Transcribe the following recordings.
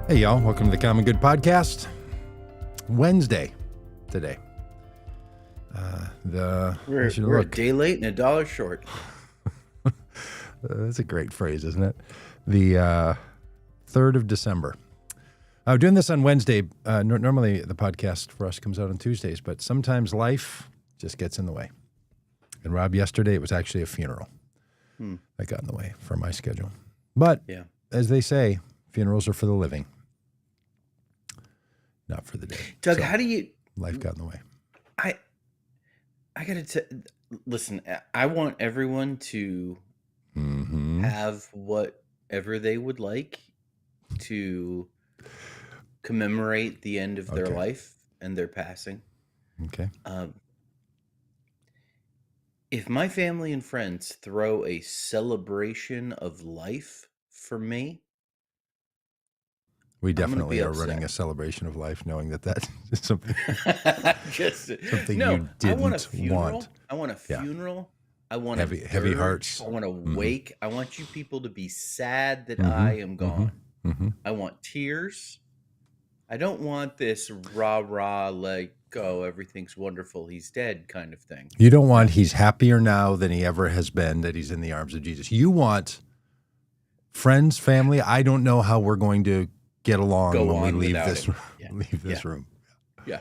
Hey, y'all. Welcome to the Common Good Podcast. Wednesday today. We're a day late and a dollar short. That's a great phrase, isn't it? The 3rd of December. I'm doing this on Wednesday. Normally, the podcast for us comes out on Tuesdays, but sometimes life just gets in the way. And Rob, yesterday, it was actually a funeral that got in the way for my schedule. But as they say, funerals are for the living, not for the dead. Doug, how do you... Life got in the way. I got to listen, I want everyone to have whatever they would like to commemorate the end of their life and their passing. Okay. If my family and friends throw a celebration of life for me, we definitely are running a celebration of life, knowing that is something, something you didn't want. I want a funeral. I want heavy hearts. I want a wake. I want you people to be sad that I am gone. I want tears. I don't want this rah-rah, like, oh, everything's wonderful, he's dead kind of thing. You don't want he's happier now than he ever has been, that he's in the arms of Jesus. You want friends, family. I don't know how we're going to get along when we leave this room. Yeah.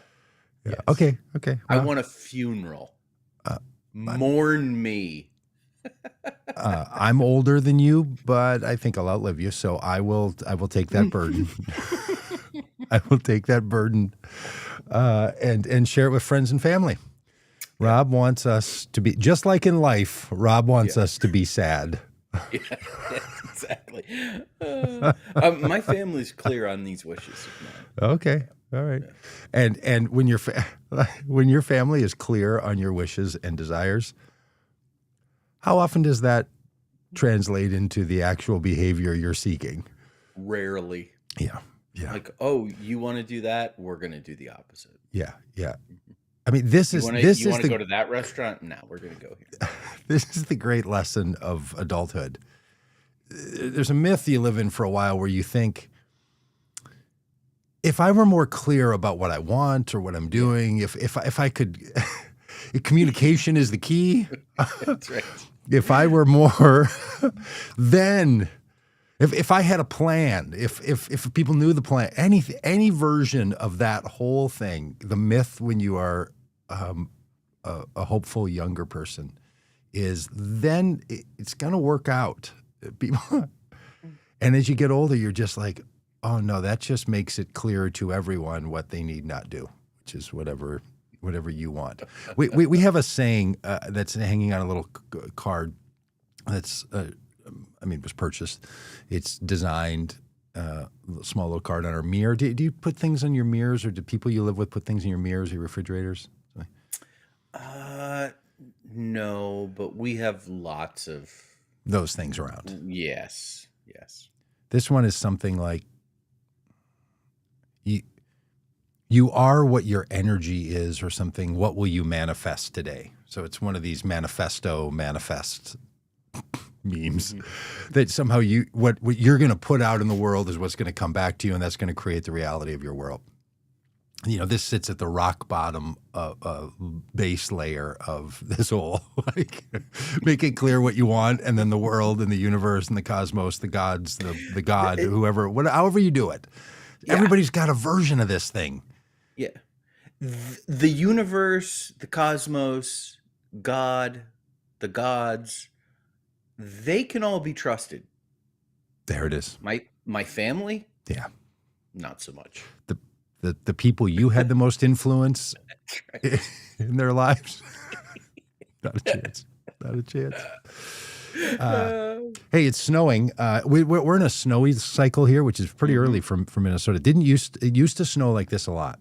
Yes. Okay. Well, I want a funeral. Mourn me. I'm older than you, but I think I'll outlive you, so I will take that burden. I will take that burden and share it with friends and family. Rob wants us to be, just like in life, Rob wants us to be sad. Yeah, exactly. My family's clear on these wishes of mine. Okay. All right. Yeah. And when your family is clear on your wishes and desires, how often does that translate into the actual behavior you're seeking? Rarely. Yeah. Like, oh, you want to do that? We're going to do the opposite. Yeah. I mean, you want to go to that restaurant? No, we're going to go here. This is the great lesson of adulthood. There's a myth you live in for a while where you think, if I were more clear about what I want or what I'm doing, if I could, communication is the key. That's right. If I were more, then if I had a plan, if people knew the plan, any version of that whole thing, the myth when you are a hopeful younger person is then it's going to work out. People, and as you get older, you're just like, oh no, that just makes it clearer to everyone what they need not do, which is whatever you want. We have a saying that's hanging on a little card that's was purchased. It's designed, small little card on our mirror. Do you put things on your mirrors, or do people you live with put things in your mirrors, your refrigerators? No, but we have lots of those things around. Yes. This one is something like, you are what your energy is, or something. What will you manifest today? So it's one of these manifest memes that somehow what you're going to put out in the world is what's going to come back to you, and that's going to create the reality of your world. You know, this sits at the rock bottom base layer of this whole, like, make it clear what you want, and then the world and the universe and the cosmos, the gods, the God, however you do it. Yeah. Everybody's got a version of this thing. Yeah. The universe, the cosmos, God, the gods, they can all be trusted. There it is. My family? Yeah. Not so much. The people you had the most influence in their lives? Not a chance. Hey, it's snowing. We're in a snowy cycle here, which is pretty early for Minnesota. It used to snow like this a lot.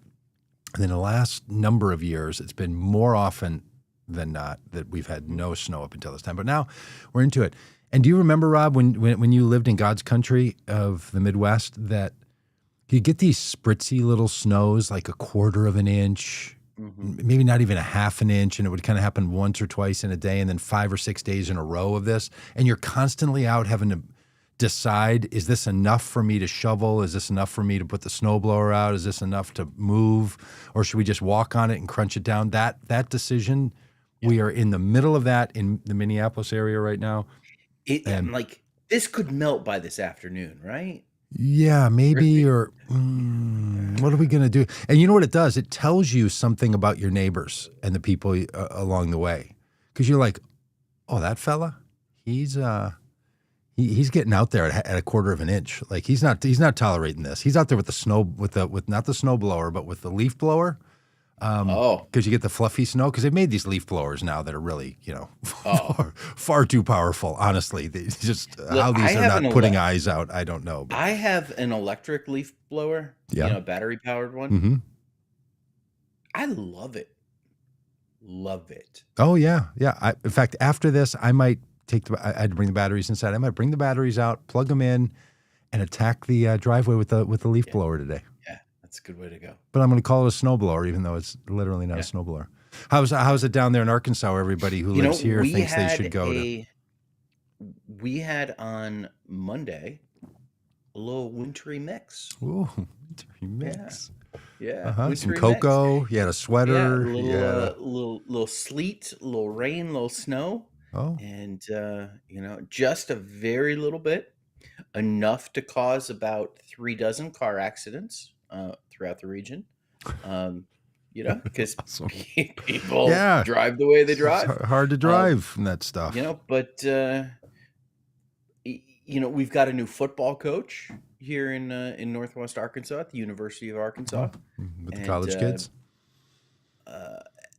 And in the last number of years, it's been more often than not that we've had no snow up until this time. But now we're into it. And do you remember, Rob, when you lived in God's country of the Midwest, that you get these spritzy little snows, like 1/4 of an inch, maybe not even 1/2 an inch, and it would kind of happen once or twice in a day, and then 5 or 6 days in a row of this, and you're constantly out having decide, is this enough for me to shovel? Is this enough for me to put the snowblower out? Is this enough to move? Or should we just walk on it and crunch it down? That decision, we are in the middle of that in the Minneapolis area right now. I'm like, this could melt by this afternoon, right? Yeah, maybe, or what are we going to do? And you know what it does? It tells you something about your neighbors and the people along the way. Because you're like, oh, that fella, he's getting out there at a quarter of an inch. Like he's not tolerating this. He's out there with the snow, with not the snow blower, but with the leaf blower. Because you get the fluffy snow. Because they've made these leaf blowers now that are really, far too powerful. Honestly, just Look, how I these are have not putting eyes out, I don't know. But I have an electric leaf blower, battery powered one. mm-hmm. I love it. Love it. Oh yeah. In fact, after this, I might I'd bring the batteries inside. I might bring the batteries out, plug them in, and attack the driveway with the leaf blower today. Yeah, that's a good way to go. But I'm going to call it a snowblower, even though it's literally not a snowblower. How's it down there in Arkansas? Where everybody who lives here thinks they should go to. We had on Monday a little wintry mix. Ooh, wintry mix. Yeah. Some cocoa. Mix. You had a sweater. Little sleet, a little rain, a little snow. Oh. And just a very little bit, enough to cause about 3 dozen car accidents throughout the region. Because awesome. People drive the way they drive. It's hard to drive and that stuff. But we've got a new football coach here in Northwest Arkansas at the University of Arkansas. With the college kids?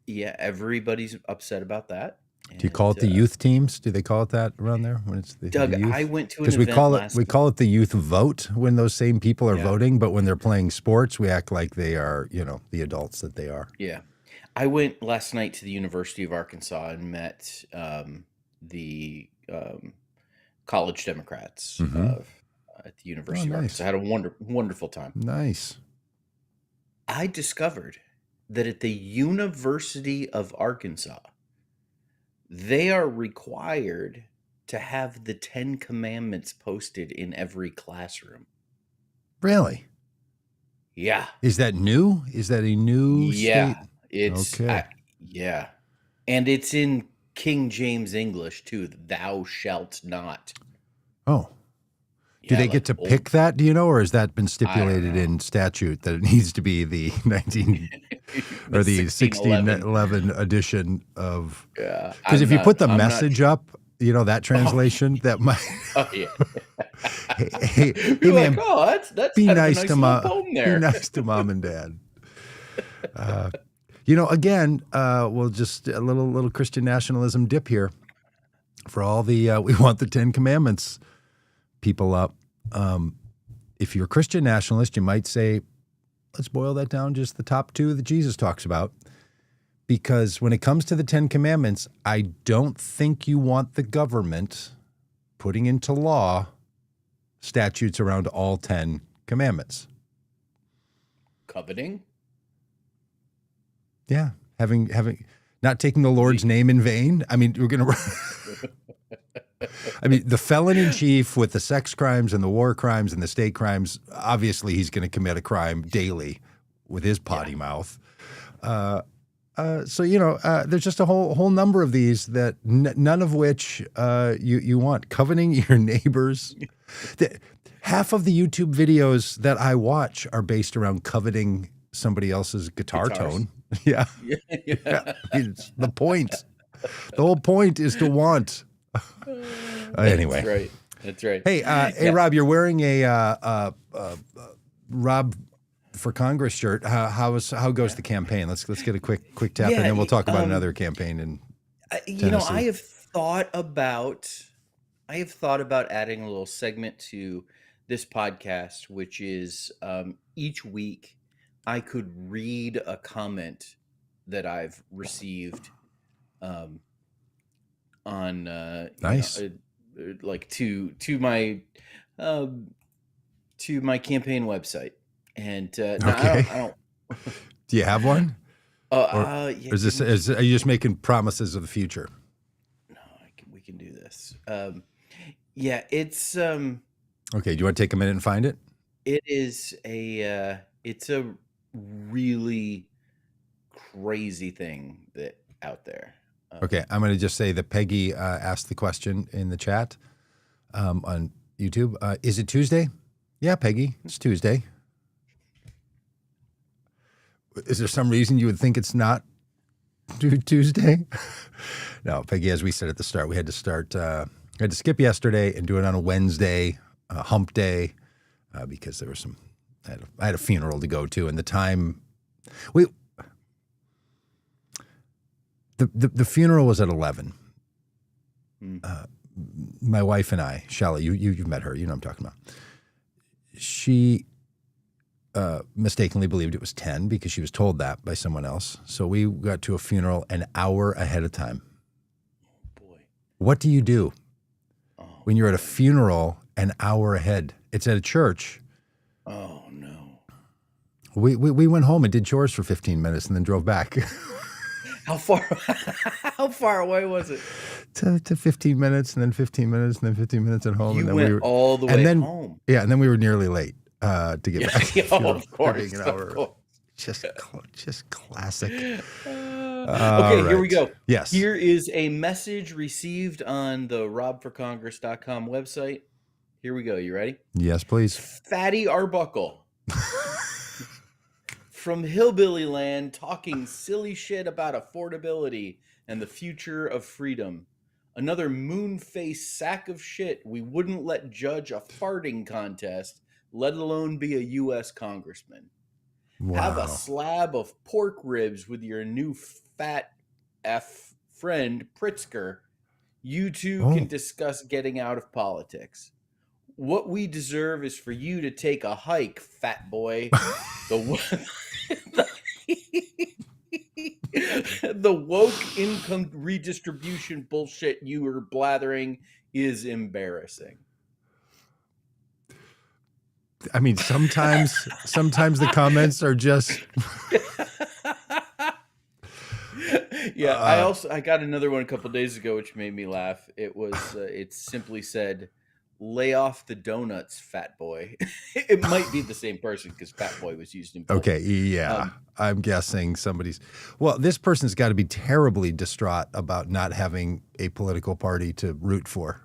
Everybody's upset about that. Do you call it the youth teams? Do they call it that around there when it's the Doug, youth? I went to an event we call it the youth vote when those same people are voting, but when they're playing sports, we act like they are, the adults that they are. Yeah. I went last night to the University of Arkansas and met the college Democrats at the University of Arkansas. I had a wonderful time. Nice. I discovered that at the University of Arkansas, they are required to have the 10 Commandments posted in every classroom. Really? Yeah. Is that new? Is that a new state? It's okay. And it's in King James English too. Thou shalt not. Oh. Do they get to pick that, do you know, or has that been stipulated in statute that it needs to be the 19 or the 1611 edition of? Yeah. Because if you put the message up, that translation, that might. Oh yeah. hey man, that's be nice to mom. Be nice to mom and dad. Again, we'll just a little Christian nationalism dip here for all the we want the 10 Commandments people up. If you're a Christian nationalist, you might say, let's boil that down just the top 2 that Jesus talks about. Because when it comes to the 10 Commandments, I don't think you want the government putting into law statutes around all 10 Commandments. Coveting? Yeah. Not taking the Lord's name in vain. I mean, we're going to... the felon in chief with the sex crimes and the war crimes and the state crimes, obviously he's going to commit a crime daily with his potty mouth. So there's just a whole number of these that none of which you want. Coveting your neighbors. Half of the YouTube videos that I watch are based around coveting somebody else's guitar tone. Yeah. It's the point. The whole point is to want. Anyway, that's right. Hey, Rob, you're wearing a Rob for Congress shirt. How goes the campaign? Let's get a quick tap, and then we'll talk about another campaign in Tennessee. I have thought about adding a little segment to this podcast, which is each week I could read a comment that I've received on nice. Like to my campaign website, and okay. I don't Do you have one? Yeah, are you just making promises of the future? No, we can do this. It's Okay, do you want to take a minute and find it? It is it's a really crazy thing that out there. Okay, I'm going to just say that Peggy asked the question in the chat on YouTube. Is it Tuesday? Yeah, Peggy, it's Tuesday. Is there some reason you would think it's not Tuesday? No, Peggy, as we said at the start, we had to skip yesterday and do it on a Wednesday, hump day, because there was I had a funeral to go to, and the time, the funeral was at 11. My wife and I, Shelly, you've met her, you know what I'm talking about. She mistakenly believed it was 10 because she was told that by someone else. So we got to a funeral an hour ahead of time. Oh, boy. What do you do when you're at a funeral an hour ahead? It's at a church. Oh, no. We went home and did chores for 15 minutes and then drove back. How far away was it? To 15 minutes and then 15 minutes and then 15 minutes at home. You and then went all the way home. Yeah, and then we were nearly late to get back. Of course. Just classic. Okay, here we go. Yes. Here is a message received on the robforcongress.com website. Here we go. You ready? Yes, please. Fatty Arbuckle. From Hillbilly Land, talking silly shit about affordability and the future of freedom. Another moon-faced sack of shit we wouldn't let judge a farting contest, let alone be a U.S. congressman. Wow. Have a slab of pork ribs with your new fat F friend, Pritzker. You two can discuss getting out of politics. What we deserve is for you to take a hike, fat boy. The woke income redistribution bullshit you are blathering is embarrassing. I mean, sometimes the comments are just. Yeah, I got another one a couple days ago, which made me laugh. It simply said, "Lay off the donuts, fat boy." It might be the same person because fat boy was used in both. Okay, yeah. I'm guessing this person's got to be terribly distraught about not having a political party to root for.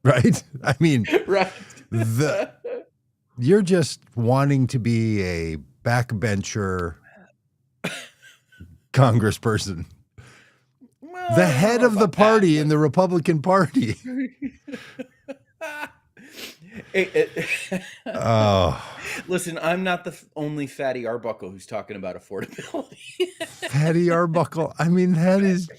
Right? I mean, right. You're just wanting to be a backbencher congressperson. Well, the head of the party in the Republican Party. Listen, I'm not the only Fatty Arbuckle who's talking about affordability. Fatty Arbuckle. I mean, that is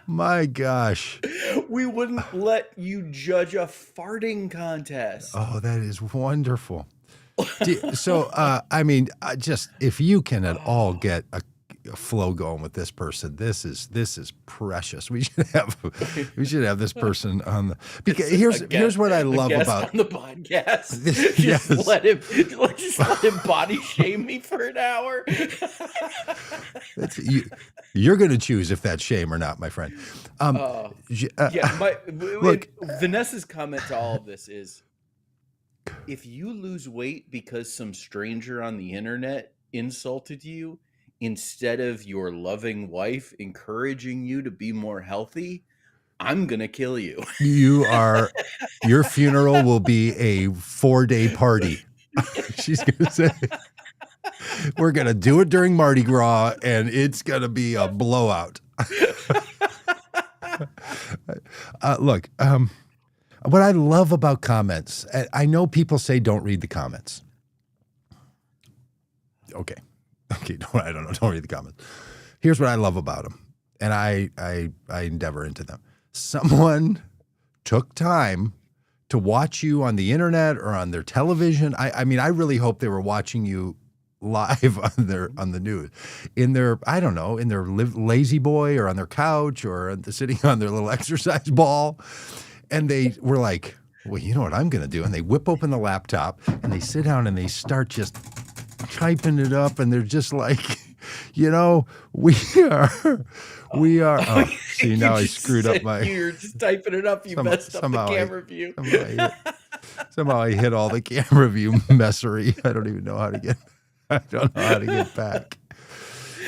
my gosh. We wouldn't let you judge a farting contest. Oh, that is wonderful. So, I mean, just if you can at all get a flow going with this person, this is precious. We should have this person on the, because here's what I love about on the podcast. Just let him body shame me for an hour. You're going to choose if that's shame or not, my friend. Look, Vanessa's comment to all of this is, if you lose weight because some stranger on the internet insulted you, instead of your loving wife encouraging you to be more healthy, I'm going to kill you. Your funeral will be a 4-day party. She's going to say, we're going to do it during Mardi Gras and it's going to be a blowout. Look, what I love about comments, I know people say don't read the comments. Okay, I don't know. Don't read the comments. Here's what I love about them, and I endeavor into them. Someone took time to watch you on the internet or on their television. I mean, I really hope they were watching you live on the news, in their lazy boy or on their couch or sitting on their little exercise ball, and they were like, well, you know what I'm going to do? And they whip open the laptop and they sit down and they start just typing it up, and they're just like, you know, we are, we are. Oh, Oh, see, you now I just screwed up said my. you were just typing it up. You messed up the Somehow I, camera view. somehow I hit, somehow I hit all the camera view messery. I don't even know how to get. I don't know how to get back.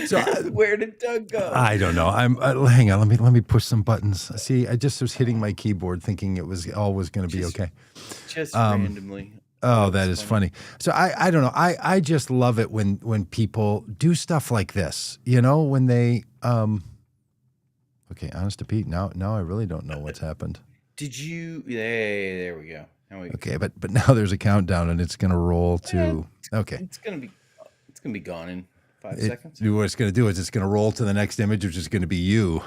So Where did Doug go? I don't know. I'm hang on. Let me push some buttons. See, I just was hitting my keyboard, thinking it was always going to be Just okay. just randomly. Oh, That that was is funny. funny. So I don't know. I just love it when people do stuff like this. You know, when they okay, honest to Pete. Now I really don't know what's happened. Did you? Yeah, there we go. Now we. Okay, but now there's a countdown and it's gonna roll Eh, to okay. it's gonna be. It's gonna be gone in 5 It seconds. what it's gonna do is it's gonna roll to the next image, which is gonna be you.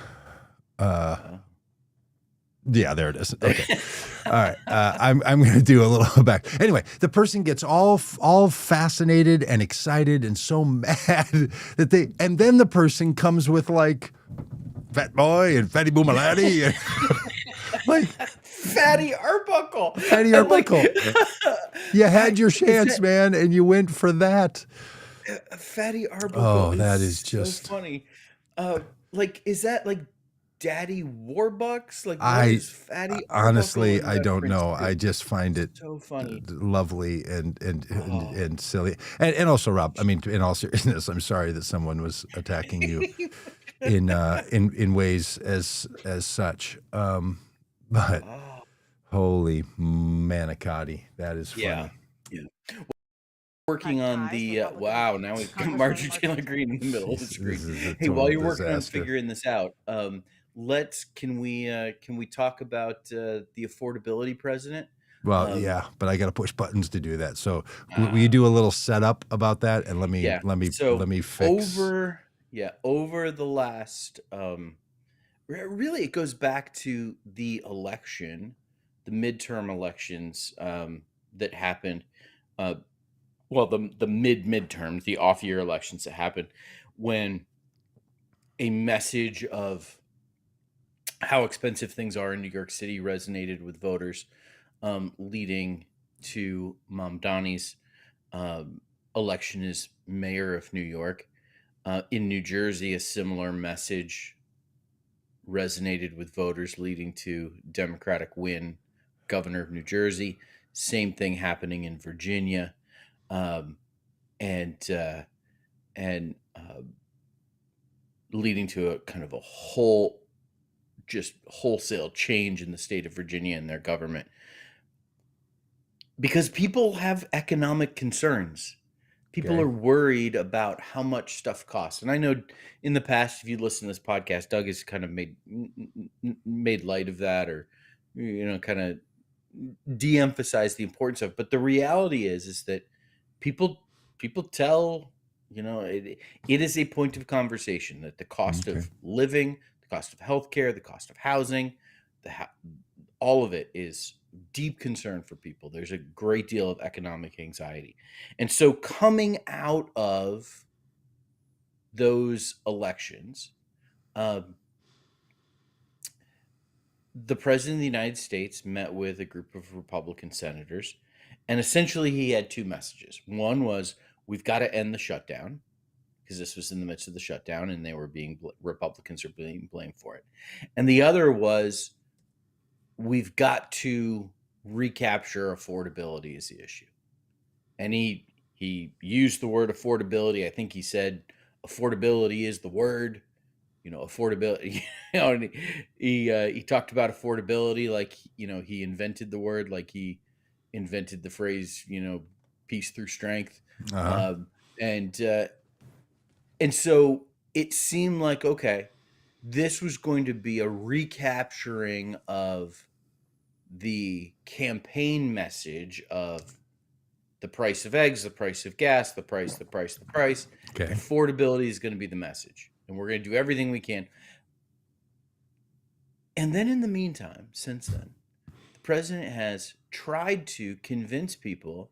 Yeah, there it is. Okay. All right. I'm going to do a little back. Anyway, the person gets all fascinated and excited and so mad that and then the person comes with like fat boy and fatty boomalati and like Fatty Arbuckle. Fatty Arbuckle. You had your chance, man, and you went for that. Fatty Arbuckle. Oh, that is just so funny. Like, is that like Daddy Warbucks? Like, what is Fatty honestly, Arbuckle in I don't reference know. to? I just find it So funny. lovely and silly. And also, Rob, I mean, in all seriousness, I'm sorry that someone was attacking you in ways as such. But holy manicotti, that is funny. Yeah. Working on the wow, now we've got Marjorie Taylor Greene in the middle of the screen. This is a Hey, while total you're working on disaster. figuring this out, can we talk about the affordability president? Well, yeah, but I got to push buttons to do that. So will you do a little setup about that, and let me So fix. over the last really it goes back to the election, the midterm elections that happened. Well, the midterms, the off year elections that happened when a message of how expensive things are in New York City resonated with voters, leading to Mamdani's election as mayor of New York. In New Jersey, a similar message resonated with voters, leading to Democratic win, governor of New Jersey. Same thing happening in Virginia, and leading to a kind of a wholesale change in the state of Virginia and their government. Because people have economic concerns. People are worried about how much stuff costs. And I know in the past, if you listen to this podcast, Doug has kind of made light of that, or kind of de-emphasize the importance of. But the reality is that people tell it is a point of conversation that the cost of living, the cost of healthcare, the cost of housing, all of it is deep concern for people. There's a great deal of economic anxiety. And so coming out of those elections, the president of the United States met with a group of Republican senators, and essentially he had two messages. One was, we've got to end the shutdown, because this was in the midst of the shutdown and Republicans are being blamed for it. And the other was, we've got to recapture affordability as the issue. And he used the word affordability. I think he said affordability is the word. Affordability. And he talked about affordability like he invented the word, like he invented the phrase peace through strength. And so it seemed like, okay, this was going to be a recapturing of the campaign message of the price of eggs, the price of gas, the price. Okay. Affordability is going to be the message, and we're going to do everything we can. And then in the meantime, since then, the president has tried to convince people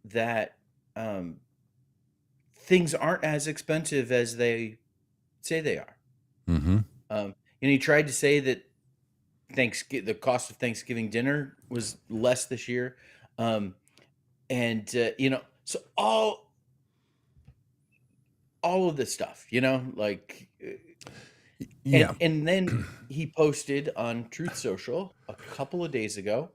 that things aren't as expensive as they say they are. And he tried to say that the cost of Thanksgiving dinner was less this year. So all all of this stuff, like, Yeah. and then he posted on Truth Social a couple of days ago.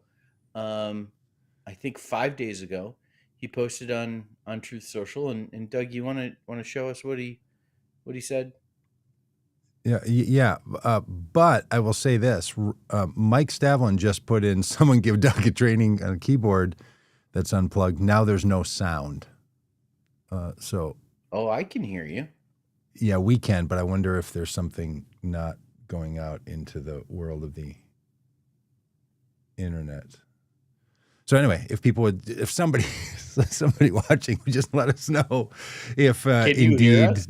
I think 5 days ago, he posted on Truth Social, and Doug, you want to show us what he said? Yeah. But I will say this: Mike Stavlin just put in. Someone give Doug a training on a keyboard that's unplugged. Now there's no sound. So Oh, I can hear you. yeah, we can. But I wonder if there's something not going out into the world of the internet. So anyway, if somebody watching would just let us know if Can you hear indeed us?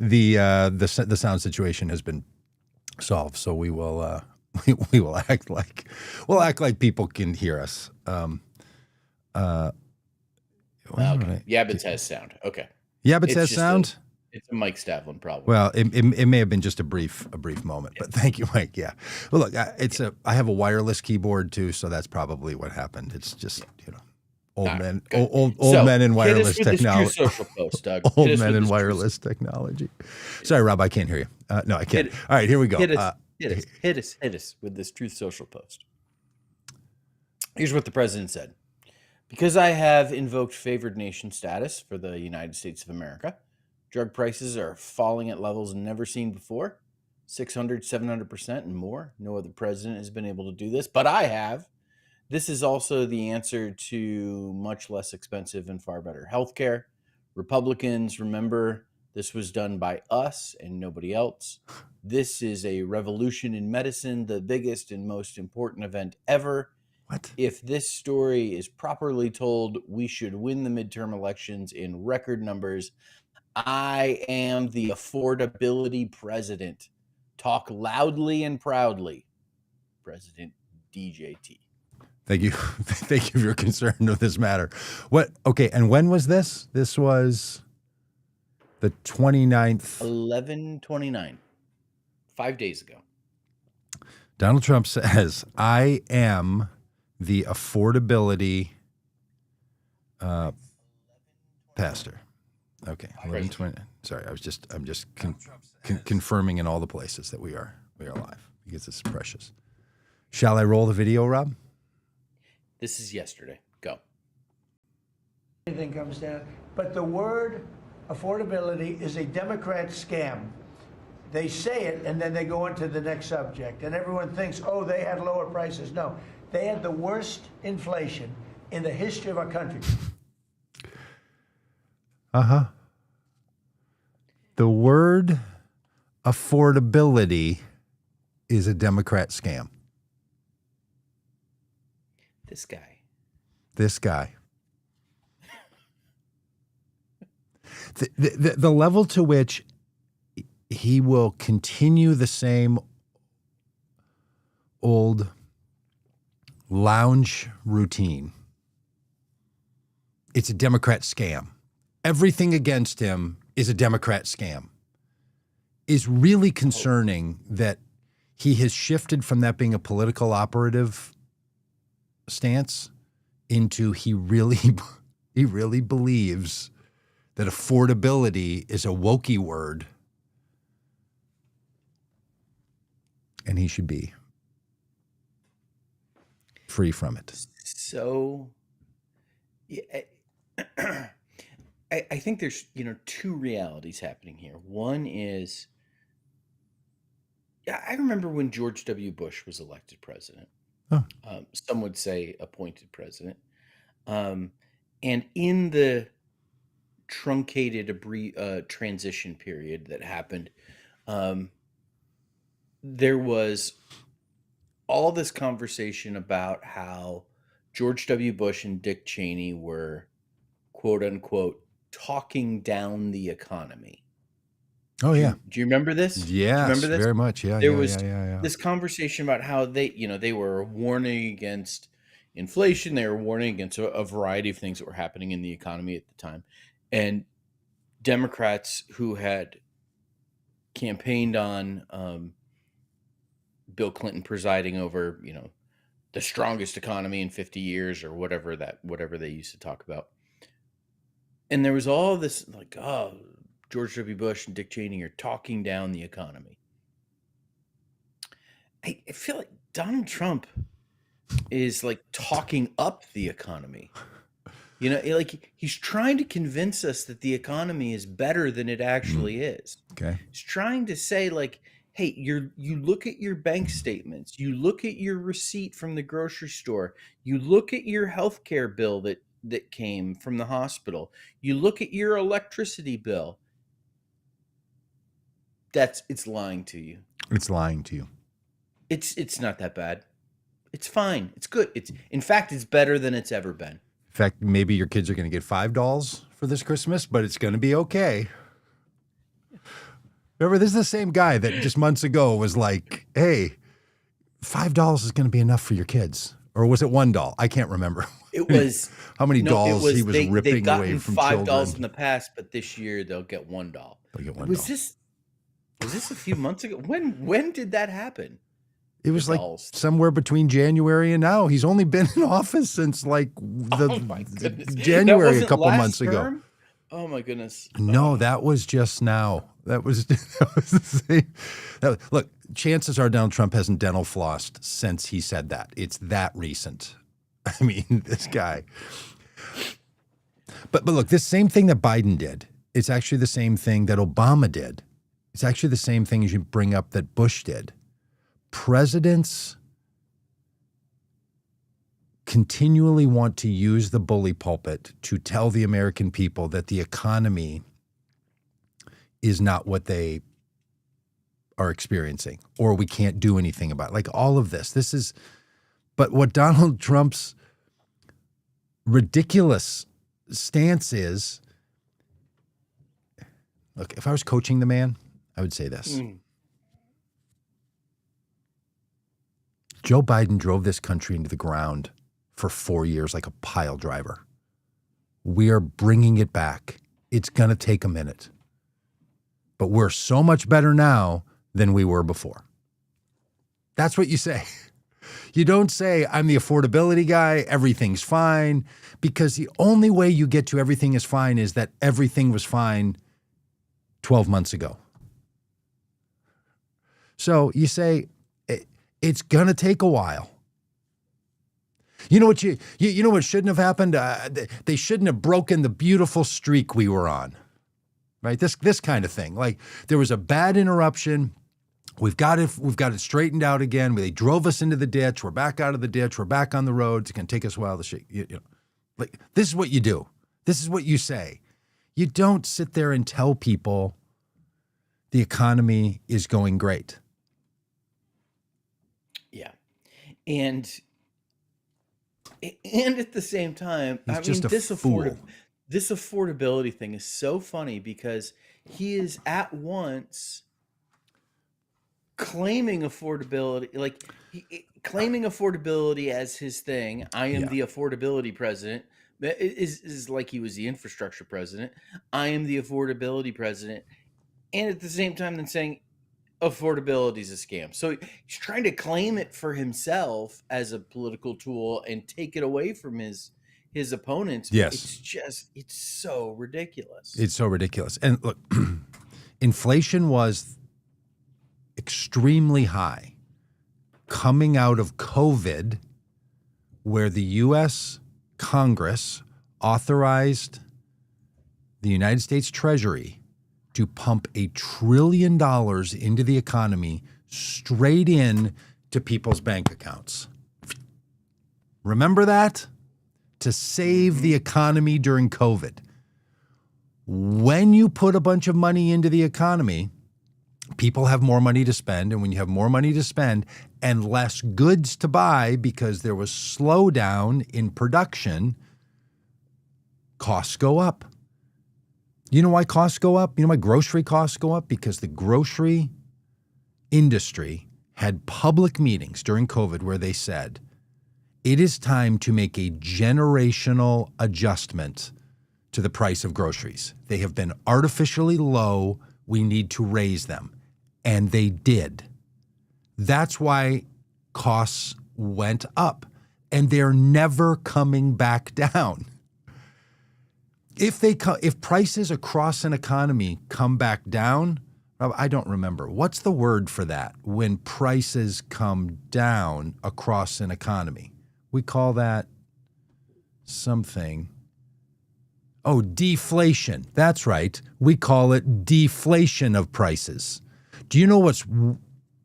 the sound situation has been solved. So we will we will act like people can hear us. Okay. Yabbits has sound. Okay. Yeah, but It's says just sound. it's a Mike Stavlin problem. Well, it may have been just a brief moment, but thank you, Mike. Yeah. Well, look, I have a wireless keyboard too, so that's probably what happened. It's just old All right, men, good. old So, men in hit us wireless with this Truth technology. Social post, Doug. Hit Old us men with in this Truth wireless technology. Sorry, Rob, I can't hear you. No, I can't. All right, here we go. Hit us with this Truth Social post. Here's what the president said. Because I have invoked favored nation status for the United States of America, drug prices are falling at levels never seen before, 600, 700% and more. No other president has been able to do this, but I have. This is also the answer to much less expensive and far better healthcare. Republicans, remember, this was done by us and nobody else. This is a revolution in medicine, the biggest and most important event ever. What? If this story is properly told, we should win the midterm elections in record numbers. I am the affordability president. Talk loudly and proudly, President DJT. Thank you. Thank you for your concern with this matter. What? Okay, and when was this? This was the 29th. 11/29, 5 days ago. Donald Trump says, I am the affordability pastor. Okay, 11/20. Sorry, I'm just confirming in all the places that we are live because this is precious. Shall I roll the video, Rob? This is yesterday. Go. Anything comes down, but the word affordability is a Democrat scam. They say it and then they go on to the next subject, and everyone thinks, oh, they had lower prices. No, they had the worst inflation in the history of our country. The word affordability is a Democrat scam. This guy. The level to which he will continue the same old lounge routine. It's a Democrat scam. Everything against him is a Democrat scam. Is really concerning that he has shifted from that being a political operative stance into he really believes that affordability is a wokey word and he should be free from it. So, yeah, I think there's two realities happening here. One is, I remember when George W. Bush was elected president. Oh. Some would say appointed president. And in the truncated transition period that happened, there was all this conversation about how George W. Bush and Dick Cheney were, quote unquote, talking down the economy. Oh, yeah. Do you remember this? Yes, remember this? very much. Yeah, There yeah, was yeah. this conversation about how they were warning against inflation. They were warning against a variety of things that were happening in the economy at the time. And Democrats who had campaigned on Bill Clinton presiding over, the strongest economy in 50 years or whatever they used to talk about. And there was all this like, oh, George W. Bush and Dick Cheney are talking down the economy. I feel like Donald Trump is like talking up the economy. You know, like he's trying to convince us that the economy is better than it actually is. Okay. He's trying to say like, hey, you look at your bank statements, you look at your receipt from the grocery store, you look at your healthcare bill that came from the hospital, you look at your electricity bill. It's lying to you. It's lying to you. It's not that bad. It's fine. It's good. In fact, it's better than it's ever been. In fact, maybe your kids are going to get $5 for this Christmas, but it's going to be okay. Remember, this is the same guy that just months ago was like, hey, $5 is going to be enough for your kids. Or was it $1? I can't remember. It was how many dolls he was ripping away from $5 children. in the past, but this year they'll get $1. They'll get $1. Was this a few months ago? When did that happen? It was like somewhere between January and now. He's only been in office since like January a couple months ago. Oh my goodness. No, that was just now. That was the same. Look, chances are Donald Trump hasn't dental flossed since he said that. It's that recent. I mean, this guy. But look, this same thing that Biden did, it's actually the same thing that Obama did. It's actually the same thing as you bring up that Bush did. Presidents continually want to use the bully pulpit to tell the American people that the economy is not what they are experiencing, or we can't do anything about it. Like all of this. But what Donald Trump's ridiculous stance is, look, if I was coaching the man, I would say this. Joe Biden drove this country into the ground for 4 years like a pile driver. We are bringing it back. It's going to take a minute. But we're so much better now than we were before. That's what you say. You don't say, I'm the affordability guy, everything's fine, because the only way you get to everything is fine is that everything was fine 12 months ago. So you say, it's going to take a while. You know what you know what shouldn't have happened? They shouldn't have broken the beautiful streak we were on. Right? This kind of thing. Like there was a bad interruption. We've got it straightened out again. They drove us into the ditch. We're back out of the ditch. We're back on the road. It's going to take us a while to shake. You know, like this is what you do. This is what you say. You don't sit there and tell people the economy is going great. Yeah. And at the same time, He's just a fool. This affordability thing is so funny because he is at once claiming affordability, claiming affordability as his thing. I am the affordability president. That is like he was the infrastructure president. I am the affordability president. And at the same time then saying affordability is a scam. So he's trying to claim it for himself as a political tool and take it away from his opponents. Yes. It's so ridiculous. It's so ridiculous. And look, inflation was extremely high coming out of COVID, where the U.S. Congress authorized the United States Treasury to pump $1 trillion into the economy straight in to people's bank accounts. Remember that? To save the economy during COVID. When you put a bunch of money into the economy, people have more money to spend. And when you have more money to spend and less goods to buy because there was slowdown in production, costs go up. You know why costs go up? You know why grocery costs go up? Because the grocery industry had public meetings during COVID where they said, it is time to make a generational adjustment to the price of groceries. They have been artificially low. We need to raise them. And they did. That's why costs went up. And they're never coming back down. if prices across an economy come back down, I don't remember. What's the word for that when prices come down across an economy? We call that something. Oh, deflation. That's right. We call it deflation of prices. Do you know what's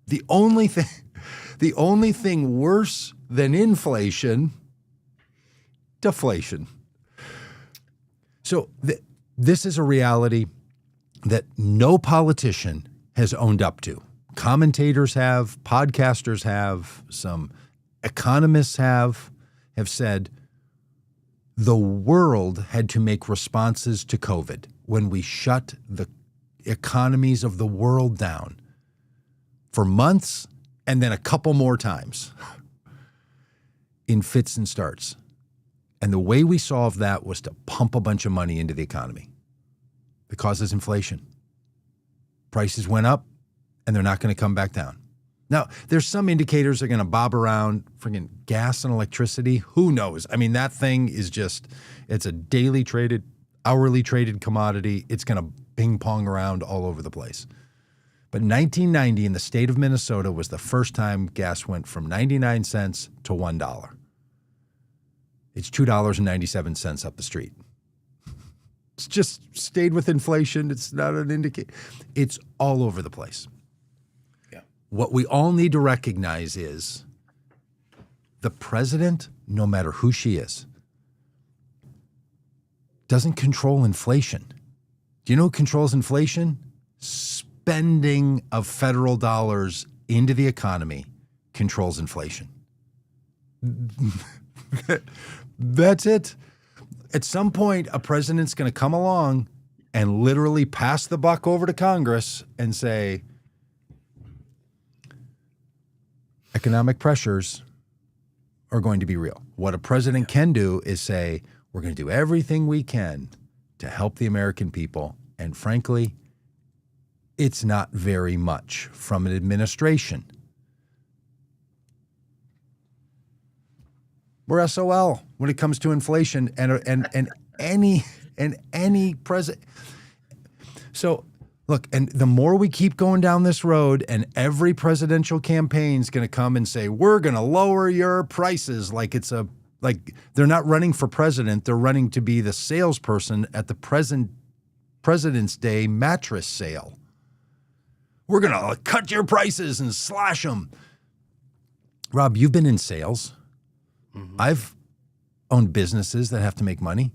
the only thing worse than inflation? Deflation. So this is a reality that no politician has owned up to. Commentators have, podcasters have, some economists have said the world had to make responses to COVID when we shut the economies of the world down for months and then a couple more times in fits and starts. And the way we solved that was to pump a bunch of money into the economy. It causes inflation. Prices went up, and they're not going to come back down. Now, there's some indicators that are going to bob around. Friggin' gas and electricity, who knows? I mean, that thing is just, it's a daily traded, hourly traded commodity. It's going to ping pong around all over the place. But 1990 in the state of Minnesota was the first time gas went from 99 cents to $1. It's $2.97 up the street. It's just stayed with inflation. It's not an indicator. It's all over the place. Yeah. What we all need to recognize is the president, no matter who she is, doesn't control inflation. Do you know who controls inflation? Spending of federal dollars into the economy controls inflation. That's it. At some point, a president's going to come along and literally pass the buck over to Congress and say, economic pressures are going to be real. What a president can do is say, we're going to do everything we can to help the American people. And frankly, it's not very much from an administration. We're SOL when it comes to inflation and any president. So look, and the more we keep going down this road, and every presidential campaign is going to come and say, we're going to lower your prices, like they're not running for president, they're running to be the salesperson at the President's Day mattress sale. We're going to cut your prices and slash them. Rob, you've been in sales. Mm-hmm. I've owned businesses that have to make money.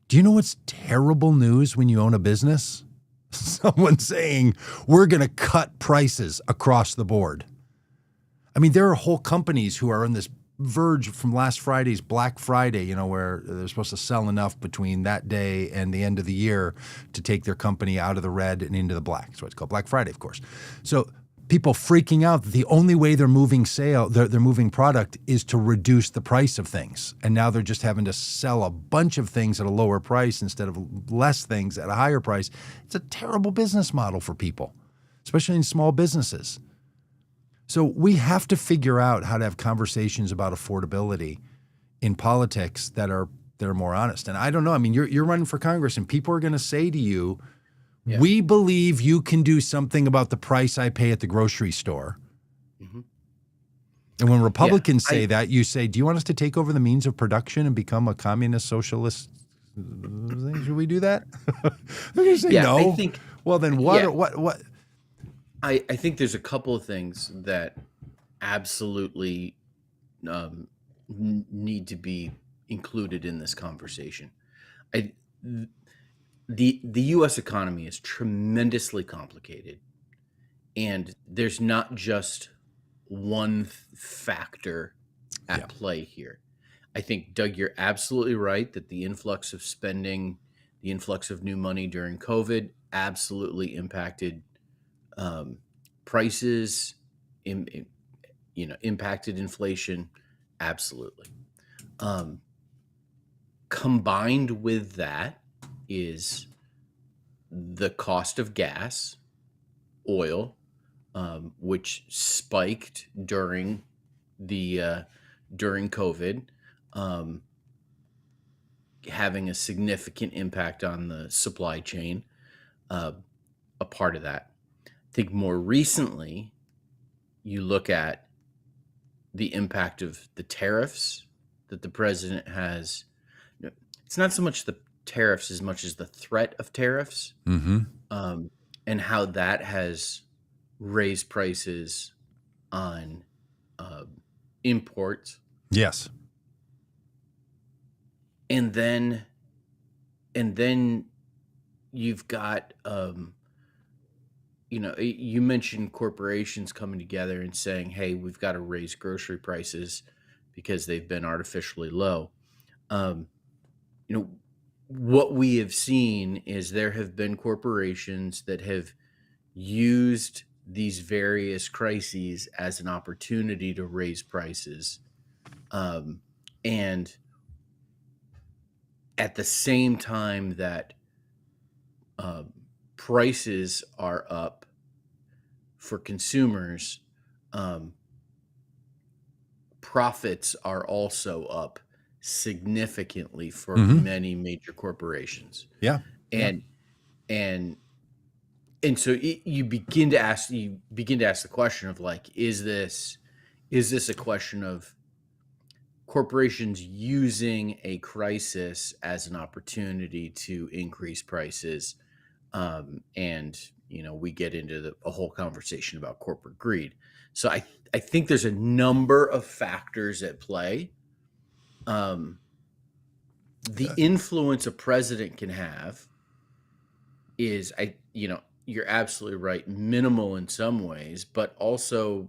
Do you know what's terrible news when you own a business? Someone saying, we're going to cut prices across the board. I mean, there are whole companies who are on this verge from last Friday's Black Friday, where they're supposed to sell enough between that day and the end of the year to take their company out of the red and into the black. That's why it's called Black Friday, of course. So people freaking out that the only way they're moving they're moving product is to reduce the price of things. And now they're just having to sell a bunch of things at a lower price instead of less things at a higher price. It's a terrible business model for people, especially in small businesses. So we have to figure out how to have conversations about affordability in politics that are more honest. And I don't know. I mean, you're running for Congress, and people are going to say to you, yeah, we believe you can do something about the price I pay at the grocery store. Mm-hmm. And when Republicans say that, you say, do you want us to take over the means of production and become a communist socialist? Should we do that? They're going to say no. I think, well, then what? Yeah. What? I think there's a couple of things that absolutely need to be included in this conversation. The U.S. economy is tremendously complicated, and there's not just one factor at play here. I think, Doug, you're absolutely right that the influx of spending, the influx of new money during COVID absolutely impacted prices, impacted inflation, absolutely. Combined with that is the cost of gas, oil, which spiked during COVID, having a significant impact on the supply chain, a part of that. I think more recently, you look at the impact of the tariffs that the president has. It's not so much the tariffs as much as the threat of tariffs, and how that has raised prices on imports. Yes. And then you've got you mentioned corporations coming together and saying, hey, we've got to raise grocery prices because they've been artificially low. What we have seen is there have been corporations that have used these various crises as an opportunity to raise prices. And at the same time that prices are up for consumers, profits are also up significantly for many major corporations. Yeah. And so you begin to ask the question of, like, is this a question of corporations using a crisis as an opportunity to increase prices? And we get into a whole conversation about corporate greed. So I think there's a number of factors at play. The influence a president can have is, you're absolutely right, minimal in some ways, but also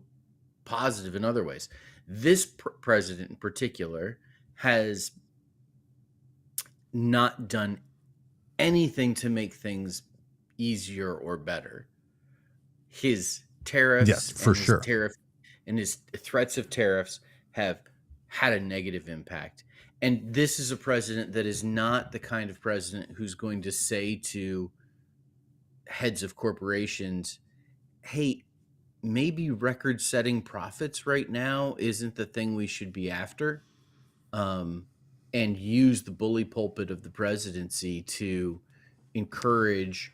positive in other ways. This president in particular has not done anything to make things easier or better. His tariffs, Yes, for sure, and his threats of tariffs have had a negative impact. And this is a president that is not the kind of president who's going to say to heads of corporations, hey, maybe record-setting profits right now isn't the thing we should be after, and use the bully pulpit of the presidency to encourage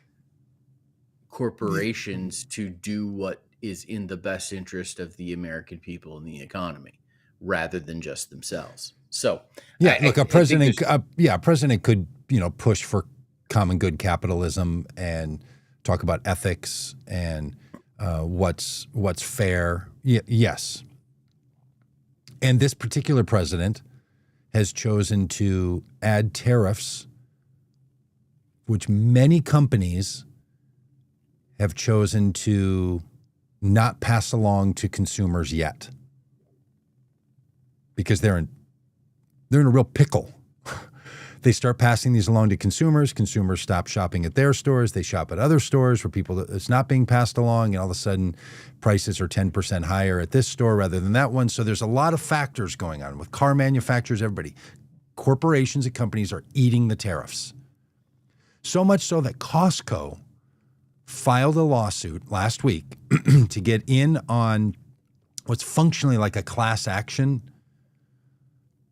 corporations to do what is in the best interest of the American people and the economy, rather than just themselves. So, a president could, push for common good capitalism and talk about ethics and what's fair. Yes. And this particular president has chosen to add tariffs, which many companies have chosen to not pass along to consumers yet, because they're in a real pickle. They start passing these along to consumers. Consumers stop shopping at their stores. They shop at other stores where it's not being passed along, and all of a sudden prices are 10% higher at this store rather than that one. So there's a lot of factors going on with car manufacturers, everybody. Corporations and companies are eating the tariffs. So much so that Costco filed a lawsuit last week to get in on what's functionally like a class action,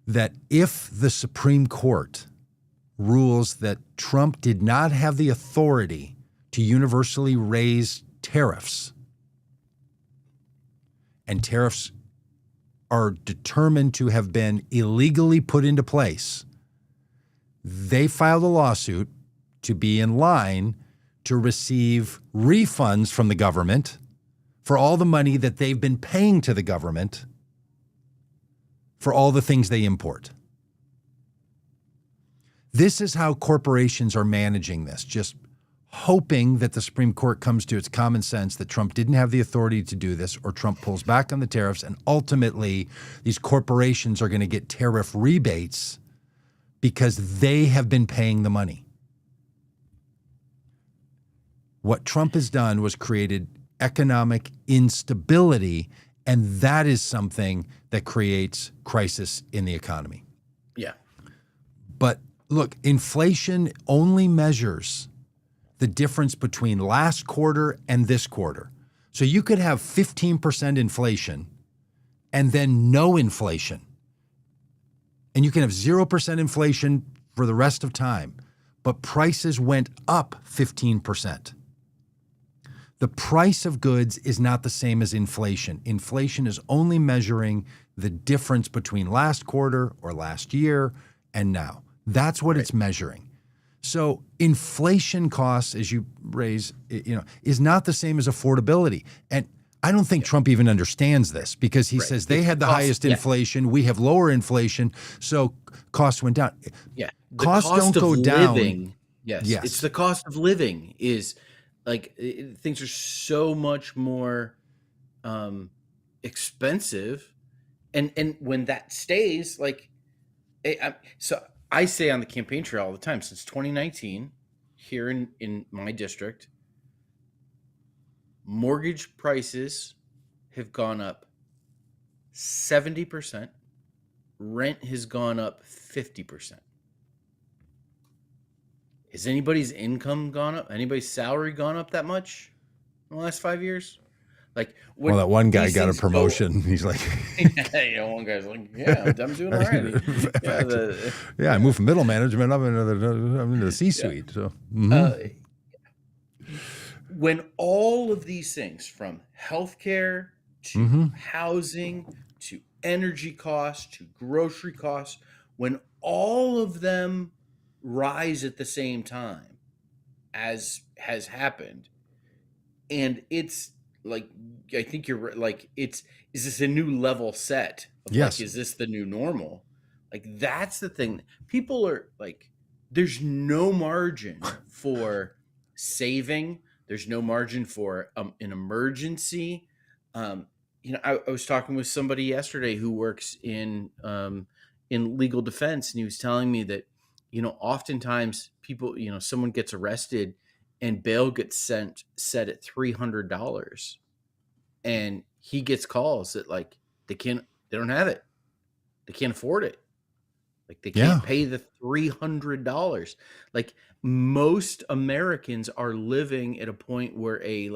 that if the Supreme Court rules that Trump did not have the authority to universally raise tariffs, and tariffs are determined to have been illegally put into place, they filed a lawsuit to be in line to receive refunds from the government for all the money that they've been paying to the government for all the things they import. This is how corporations are managing this, just hoping that the Supreme Court comes to its common sense that Trump didn't have the authority to do this, or Trump pulls back on the tariffs, and ultimately these corporations are going to get tariff rebates because they have been paying the money. What Trump has done was created economic instability, and that is something that creates crisis in the economy. Yeah. But look, inflation only measures the difference between last quarter and this quarter. So you could have 15% inflation and then no inflation. And you can have 0% inflation for the rest of time, but prices went up 15%. The price of goods is not the same as inflation. Inflation is only measuring the difference between last quarter or last year and now. That's what it's measuring. So inflation costs, as you raise, is not the same as affordability. And I don't think Trump even understands this, because he says they had the highest inflation, we have lower inflation, so costs went down. Yeah. The Costs cost don't go of down. living. Yes. Yes. It's the cost of living is like things are so much more expensive. And when that stays, like, so I say on the campaign trail all the time, since 2019, here in my district, mortgage prices have gone up 70%. Rent has gone up 50%. Has anybody's income gone up? Anybody's salary gone up that much in the last 5 years? Like, Well, that one guy got a promotion. He's like, one guy's like, yeah, I'm doing all right. I moved from middle management up into the C-suite. So, when all of these things, from healthcare to housing to energy costs to grocery costs, when all of them rise at the same time, as has happened, and it's like, I think you're right, like, is this a new level set of, yes, like, is this the new normal? Like, that's the thing. People are like, there's no margin for saving. There's no margin for an emergency. I was talking with somebody yesterday who works in legal defense, and he was telling me that, oftentimes people, someone gets arrested and bail gets set at $300, and he gets calls that, like, they don't have it. They can't afford it. Like, they can't pay the $300. Like, most Americans are living at a point where a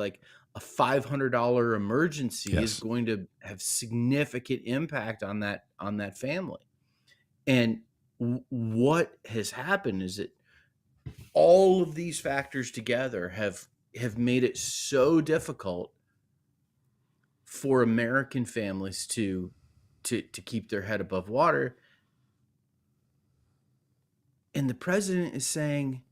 $500 emergency is going to have significant impact on that family. And what has happened is that all of these factors together have made it so difficult for American families to keep their head above water. And the president is saying,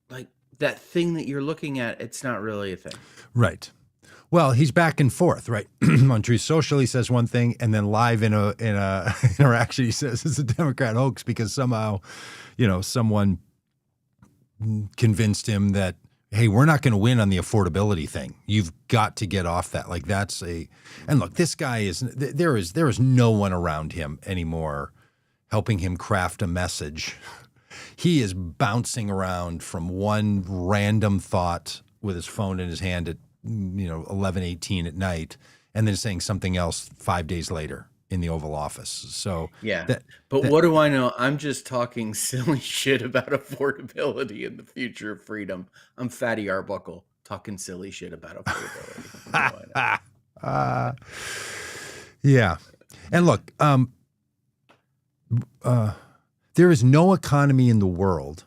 like, that thing that you're looking at, it's not really a thing. Right. Well, he's back and forth, right? On Truth Social, he says one thing, and then live in a interaction, he says it's a Democrat hoax because somehow, someone convinced him that, hey, we're not going to win on the affordability thing. You've got to get off that. Like, and look, this guy there is no one around him anymore helping him craft a message. He is bouncing around from one random thought with his phone in his hand at 11:18 at night, and then saying something else 5 days later in the Oval Office. So what do I know? I'm just talking silly shit about affordability and the future of freedom. I'm Fatty Arbuckle talking silly shit about affordability. Yeah, and look, there is no economy in the world,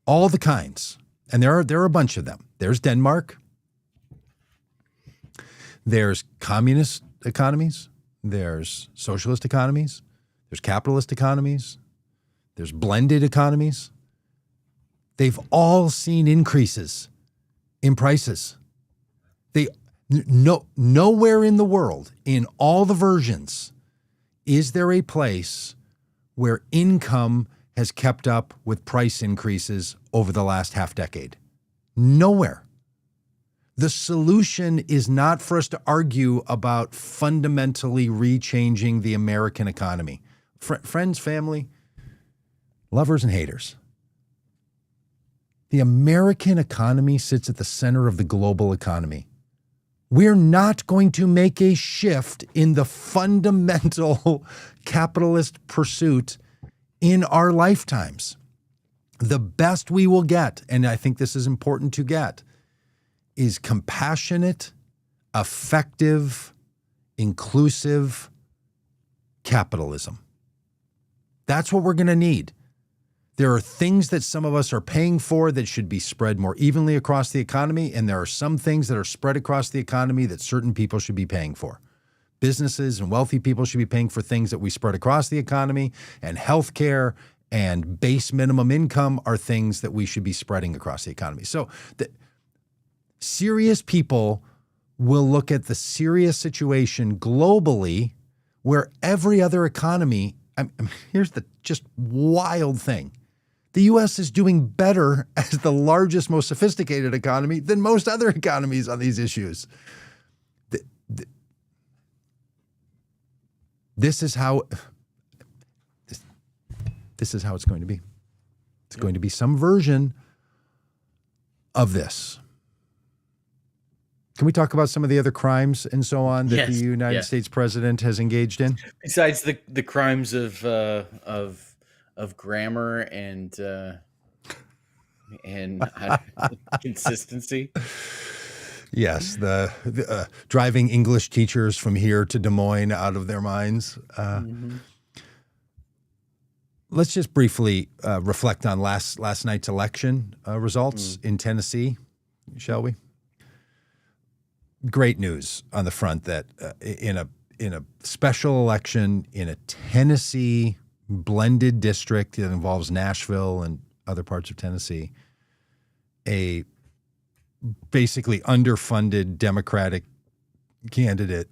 all the kinds, and there are a bunch of them. There's Denmark. There's communist economies. There's socialist economies. There's capitalist economies. There's blended economies. They've all seen increases in prices. Nowhere in the world, in all the versions, is there a place where income has kept up with price increases over the last half decade. Nowhere. The solution is not for us to argue about fundamentally rechanging the American economy. Friends, family, lovers, and haters. The American economy sits at the center of the global economy. We're not going to make a shift in the fundamental capitalist pursuit in our lifetimes. The best we will get, and I think this is important to get, is compassionate, effective, inclusive capitalism. That's what we're going to need. There are things that some of us are paying for that should be spread more evenly across the economy, and there are some things that are spread across the economy that certain people should be paying for. Businesses and wealthy people should be paying for things that we spread across the economy, and healthcare and base minimum income are things that we should be spreading across the economy. So serious people will look at the serious situation globally where every other economy, here's the just wild thing. The U.S. is doing better as the largest, most sophisticated economy than most other economies on these issues. This is how it's going to be. It's going to be some version of this. Can we talk about some of the other crimes and so on that the United States president has engaged in? Besides the crimes of grammar and consistency. Yes, the driving English teachers from here to Des Moines out of their minds. Let's just briefly reflect on last night's election results in Tennessee, shall we? Great news on the front that in a special election in a Tennessee blended district that involves Nashville and other parts of Tennessee, a basically underfunded Democratic candidate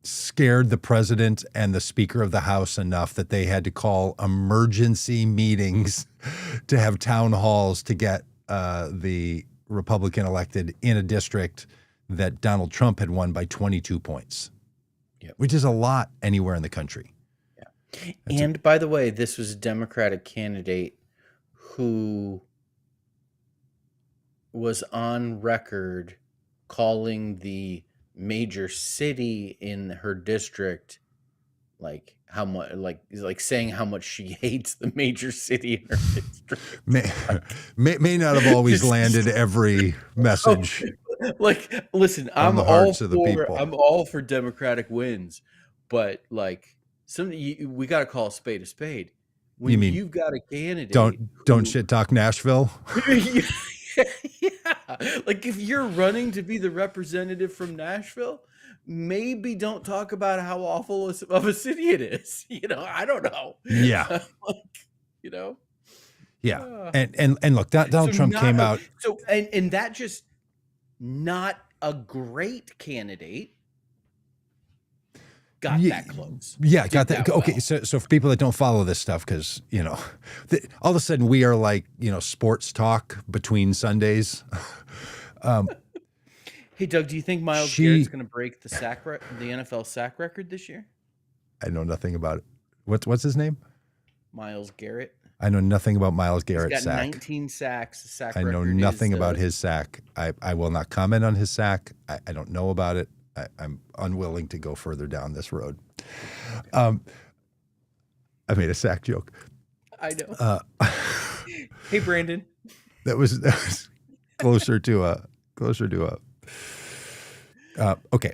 scared the president and the Speaker of the House enough that they had to call emergency meetings to have town halls to get the Republican elected in a district that Donald Trump had won by 22 points, which is a lot anywhere in the country. And by the way, this was a Democratic candidate who was on record calling the major city in her district like how much, like saying how much she hates the major city in her district. May not have always landed every message. Like, listen, I'm all for Democratic wins, but like we got to call a spade. When you mean you've got a candidate, don't shit talk Nashville. Like if you're running to be the representative from Nashville, maybe don't talk about how awful of a city it is. I don't know. Yeah. Yeah. And look, Donald Trump came out. So and that just not a great candidate got that close. Yeah, got that. Okay, well. So for people that don't follow this stuff, because all of a sudden we are like sports talk between Sundays. Hey Doug, do you think Myles Garrett's going to break the NFL sack record this year? I know nothing about it. What's his name? Myles Garrett. I know nothing about Myles Garrett's sack. He's got 19 sacks. I know nothing about his sack. I will not comment on his sack. I don't know about it. I'm unwilling to go further down this road. I made a sack joke. I know. Hey, Brandon. That was closer to a. Okay.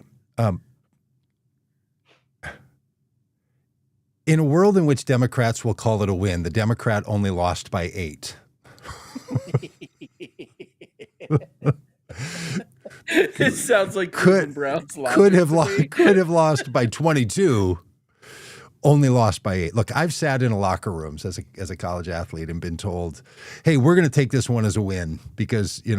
In a world in which Democrats will call it a win, the Democrat only lost by 8. It sounds like Brown's could have lost by 22, only lost by 8. Look, I've sat in locker rooms as a college athlete and been told, "Hey, we're going to take this one as a win because we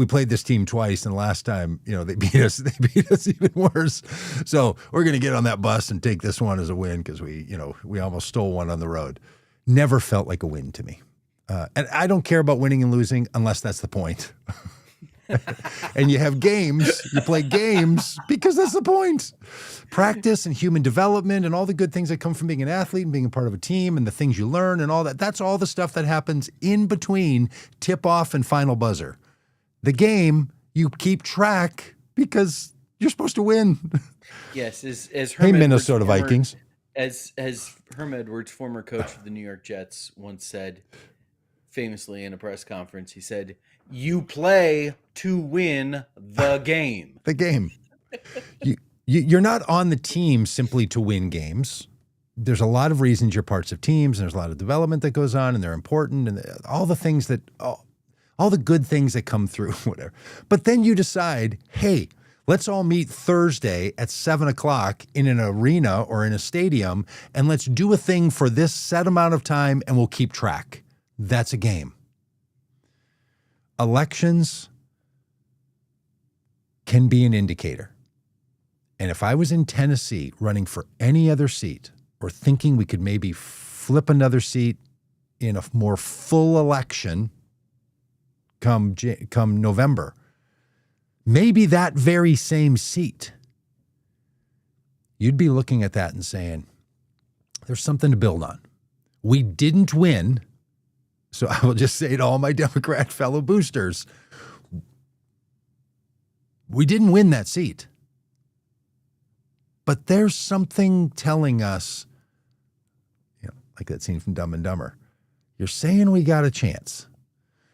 played this team twice, and last time they beat us even worse. So we're going to get on that bus and take this one as a win because we almost stole one on the road." Never felt like a win to me, and I don't care about winning and losing unless that's the point. And you have games, you play games because that's the point. Practice and human development and all the good things that come from being an athlete and being a part of a team and the things you learn and all that. That's all the stuff that happens in between tip-off and final buzzer. The game, you keep track because you're supposed to win. Yes, as Herm Minnesota Vikings. As Herm Edwards, former coach of the New York Jets, once said famously in a press conference, he said, "You play to win the game." The game. You're not on the team simply to win games. there's a lot of reasons you're parts of teams, and there's a lot of development that goes on, and they're important, and all the things that, all the good things that come through, whatever. But then you decide, hey, let's all meet Thursday at 7 o'clock in an arena or in a stadium, and let's do a thing for this set amount of time, and we'll keep track. That's a game. Elections can be an indicator. And if I was in Tennessee running for any other seat, or thinking we could maybe flip another seat in a more full election come November, maybe that very same seat, you'd be looking at that and saying, there's something to build on. We didn't win, so I will just say to all my Democrat fellow boosters, we didn't win that seat. But there's something telling us, like that scene from Dumb and Dumber, you're saying we got a chance.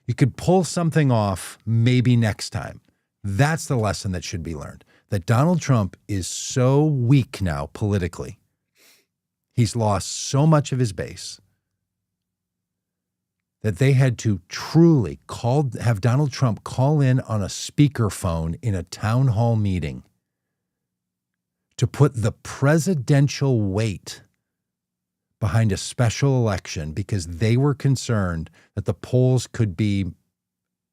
You could pull something off maybe next time. That's the lesson that should be learned, that Donald Trump is so weak now politically. He's lost so much of his base that they had to truly have Donald Trump call in on a speakerphone in a town hall meeting to put the presidential weight behind a special election because they were concerned that the polls could be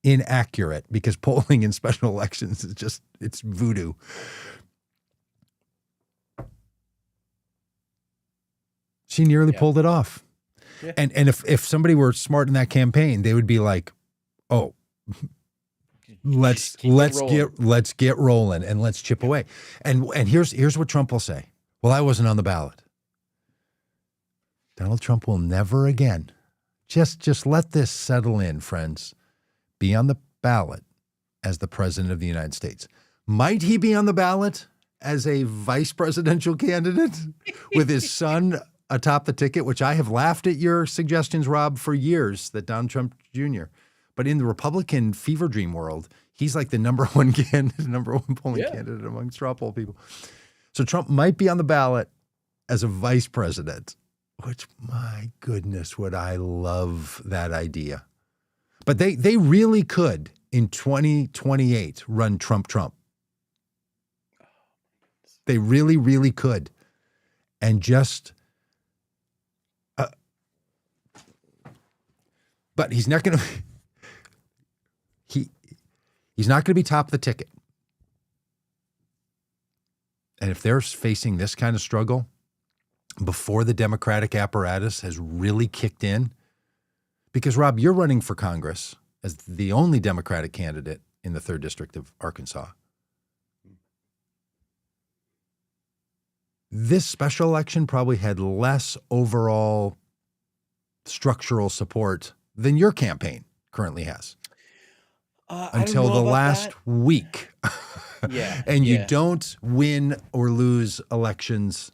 inaccurate, because polling in special elections is just, it's voodoo. She nearly pulled it off. Yeah. And if somebody were smart in that campaign, they would be like, oh, let's get rolling and let's chip away. And here's what Trump will say. Well, I wasn't on the ballot. Donald Trump will never again. Just let this settle in, friends. Be on the ballot as the president of the United States. Might he be on the ballot as a vice presidential candidate with his son atop the ticket, which I have laughed at your suggestions, Rob, for years, that Donald Trump Jr. But in the Republican fever dream world, he's like the number one polling candidate among straw poll people. So Trump might be on the ballot as a vice president, which, my goodness, would I love that idea. But they really could, in 2028, run Trump. They really, really could. And just... but he's not going to... He's not going to be top of the ticket. And if they're facing this kind of struggle before the Democratic apparatus has really kicked in, because, Rob, you're running for Congress as the only Democratic candidate in the 3rd District of Arkansas. This special election probably had less overall structural support than your campaign currently has. Until the last week. And you don't win or lose elections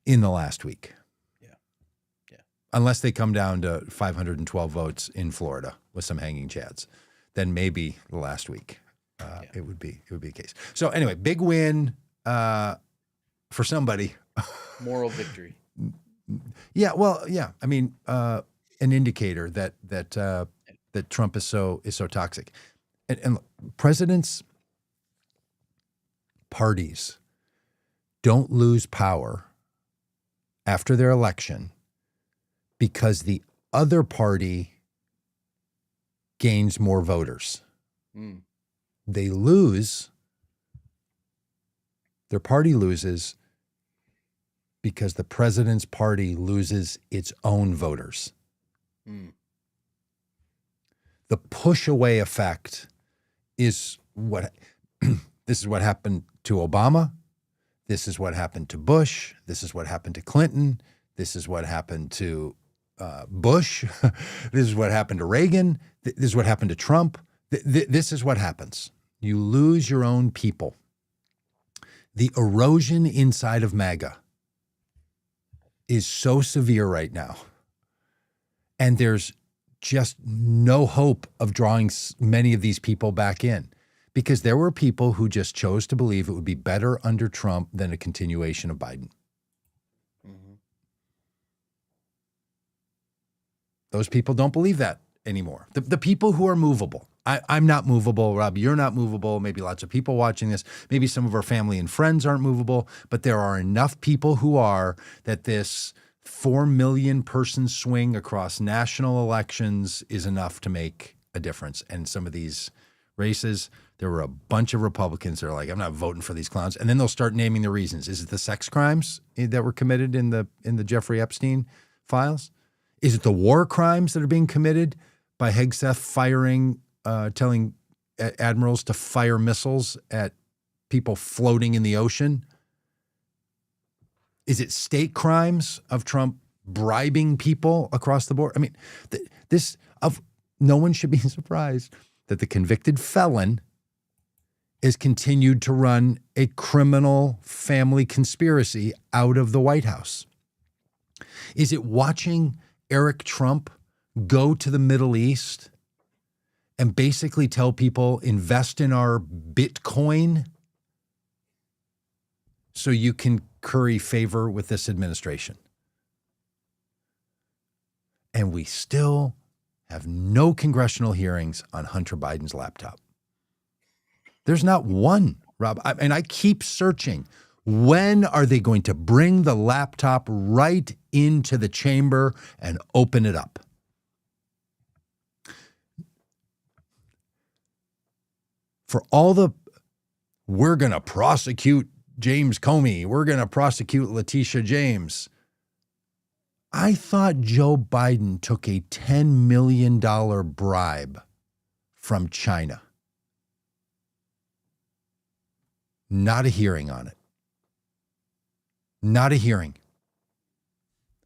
in the last week. Yeah. Unless they come down to 512 votes in Florida with some hanging chads. Then maybe the last week it would be a case. So anyway, big win for somebody. Moral victory. Yeah, well, yeah. I mean, an indicator that Trump is so toxic. And presidents, parties don't lose power after their election because the other party gains more voters. They lose, their party loses because the president's party loses its own voters. The push away effect is this is what happened to Obama. This is what happened to Bush. This is what happened to Clinton. This is what happened to Bush. This is what happened to Reagan. This is what happened to Trump. This is what happens. You lose your own people. The erosion inside of MAGA is so severe right now. And there's just no hope of drawing many of these people back in, because there were people who just chose to believe it would be better under Trump than a continuation of Biden. Those people don't believe that anymore. The people who are movable. I'm not movable, Rob. You're not movable. Maybe lots of people watching this. Maybe some of our family and friends aren't movable, but there are enough people who are that this 4 million person swing across national elections is enough to make a difference. And some of these races, there were a bunch of Republicans that are like, I'm not voting for these clowns. And then they'll start naming the reasons. Is it the sex crimes that were committed in the Jeffrey Epstein files? Is it the war crimes that are being committed by Hegseth telling admirals to fire missiles at people floating in the ocean? Is it state crimes of Trump bribing people across the board? I mean, no one should be surprised that the convicted felon is continued to run a criminal family conspiracy out of the White House. Is it watching Eric Trump go to the Middle East and basically tell people, invest in our Bitcoin so you can curry favor with this administration? And we still have no congressional hearings on Hunter Biden's laptop. There's not one, Rob. And I keep searching. When are they going to bring the laptop right into the chamber and open it up? For all we're going to prosecute James Comey, we're going to prosecute Letitia James. I thought Joe Biden took a $10 million bribe from China. Not a hearing on it. Not a hearing.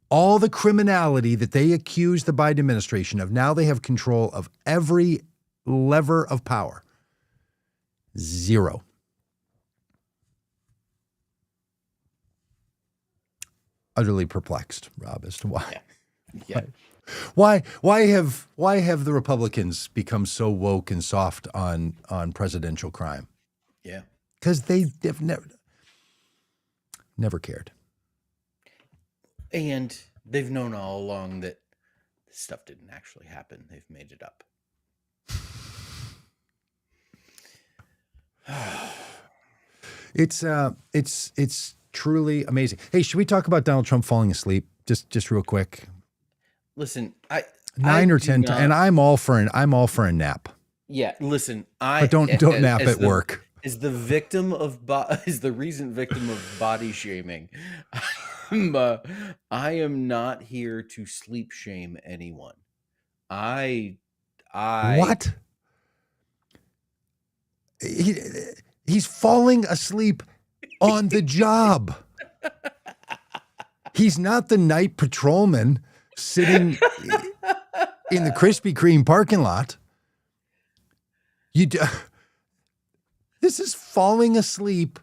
All the criminality that they accuse the Biden administration of, now they have control of every lever of power. Zero. Utterly perplexed, Rob, as to why. Yeah. Why have the Republicans become so woke and soft on presidential crime? Yeah. Because they've never cared. And they've known all along that this stuff didn't actually happen. They've made it up. It's truly amazing. Hey, should we talk about Donald Trump falling asleep? Just real quick. Listen, 9 or 10 times, and I'm all for a nap. Yeah, listen, but don't nap at work. Is the recent victim of body shaming. I am not here to sleep shame anyone. What? He's falling asleep on the job. He's not the night patrolman sitting in the Krispy Kreme parking lot. This is falling asleep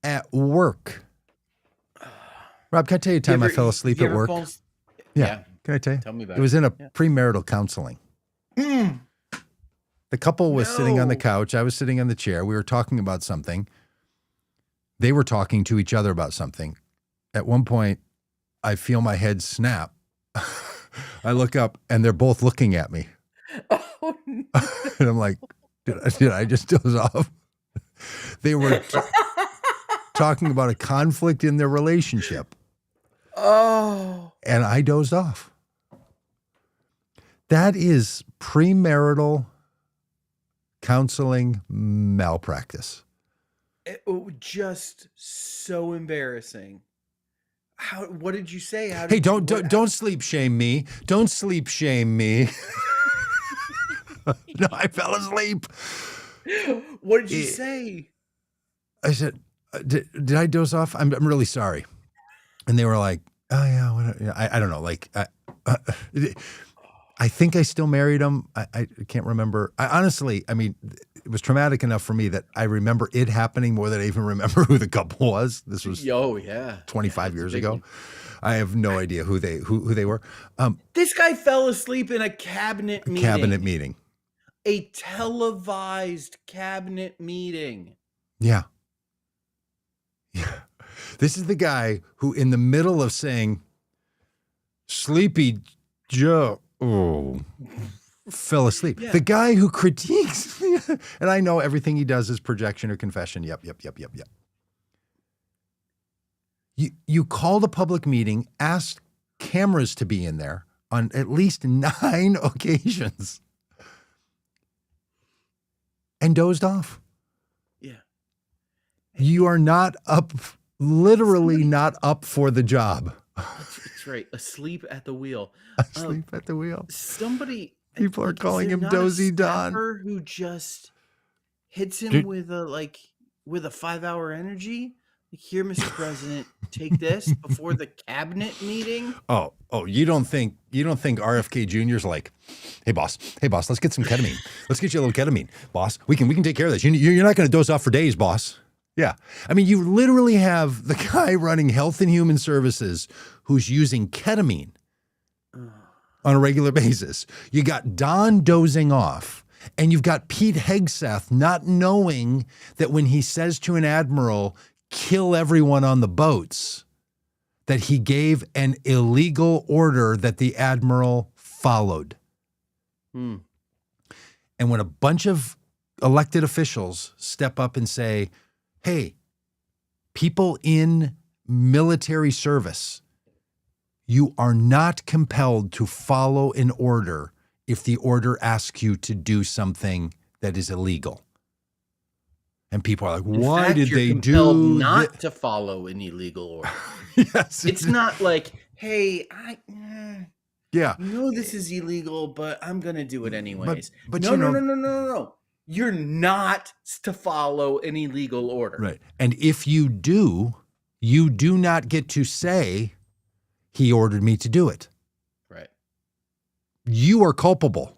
at work. Rob, can I tell you a time I fell asleep at work? Yeah. Can I tell you? Tell me about it. It was in a premarital counseling. The couple was sitting on the couch. I was sitting on the chair. We were talking about something. They were talking to each other about something. At one point, I feel my head snap. I look up, and they're both looking at me. Oh, no. And I'm like, did I just doze off? They were talking about a conflict in their relationship. Oh. And I dozed off. That is premarital counseling malpractice. Just so embarrassing. What did you say? Hey, don't sleep shame me. Don't sleep shame me. No, I fell asleep. What did you say? I said, did I doze off? I'm really sorry. And they were like, oh yeah, I don't know. Like, I think I still married him. I can't remember. Honestly, I mean, it was traumatic enough for me that I remember it happening more than I even remember who the couple was. This was 25 years ago. One. I have no idea who they were. This guy fell asleep in a cabinet meeting. A televised cabinet meeting. Yeah. This is the guy who, in the middle of saying, Sleepy Joe, Oh, fell asleep. Yeah. The guy who critiques, and I know everything he does is projection or confession. Yep. You called a public meeting, asked cameras to be in there on at least 9 occasions, and dozed off. Yeah. You are not up, literally not up for the job. That's right. Asleep at the wheel. Asleep at the wheel. Somebody. People are is calling there him not a Dozy Don. staffer who just hits him Dude. with a 5-hour energy? Like, here, Mr. President, take this before the cabinet meeting. Oh, you don't think RFK Jr.'s like, hey boss, let's get some ketamine. Let's get you a little ketamine, boss. We can take care of this. You're not going to doze off for days, boss. Yeah. I mean, you literally have the guy running Health and Human Services who's using ketamine on a regular basis. You got Don dozing off, and you've got Pete Hegseth not knowing that when he says to an admiral, kill everyone on the boats, that he gave an illegal order that the admiral followed. And when a bunch of elected officials step up and say, hey, people in military service, you are not compelled to follow an order if the order asks you to do something that is illegal. And people are like, why did they do not to follow an illegal order? Yes. It's not like, hey, yeah. this is illegal, but I'm going to do it anyways. But No. You're not to follow an illegal order. Right. And if you do not get to say, he ordered me to do it. Right. You are culpable.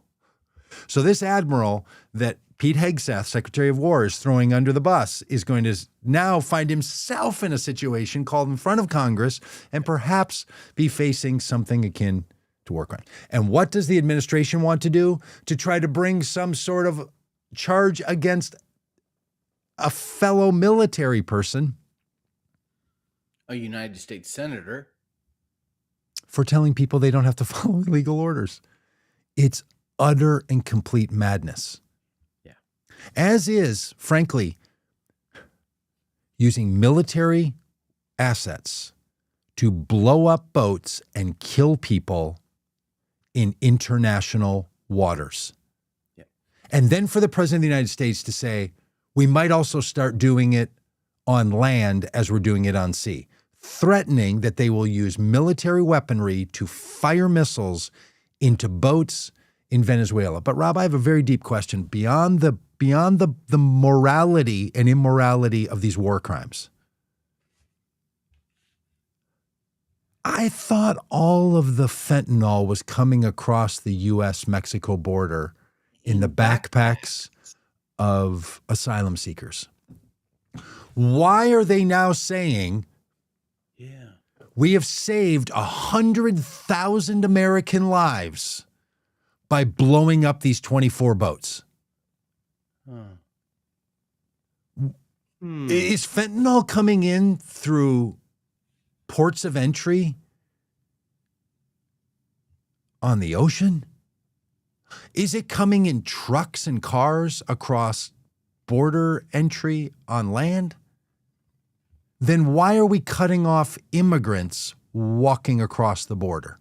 So this admiral that Pete Hegseth, Secretary of War, is throwing under the bus is going to now find himself in a situation called in front of Congress and perhaps be facing something akin to war crime. And what does the administration want to do? To try to bring some sort of charge against a fellow military person. A United States Senator. For telling people they don't have to follow legal orders. It's utter and complete madness. Yeah. As is, frankly, using military assets to blow up boats and kill people in international waters. Yeah. And then for the President of the United States to say, we might also start doing it on land as we're doing it on sea, threatening that they will use military weaponry to fire missiles into boats in Venezuela. But Rob, I have a very deep question beyond the morality and immorality of these war crimes. I thought all of the fentanyl was coming across the U.S.-Mexico border in the backpacks of asylum seekers. Why are they now saying, we have saved 100,000 American lives by blowing up these 24 boats? Is fentanyl coming in through ports of entry on the ocean? Is it coming in trucks and cars across border entry on land? Then why are we cutting off immigrants walking across the border?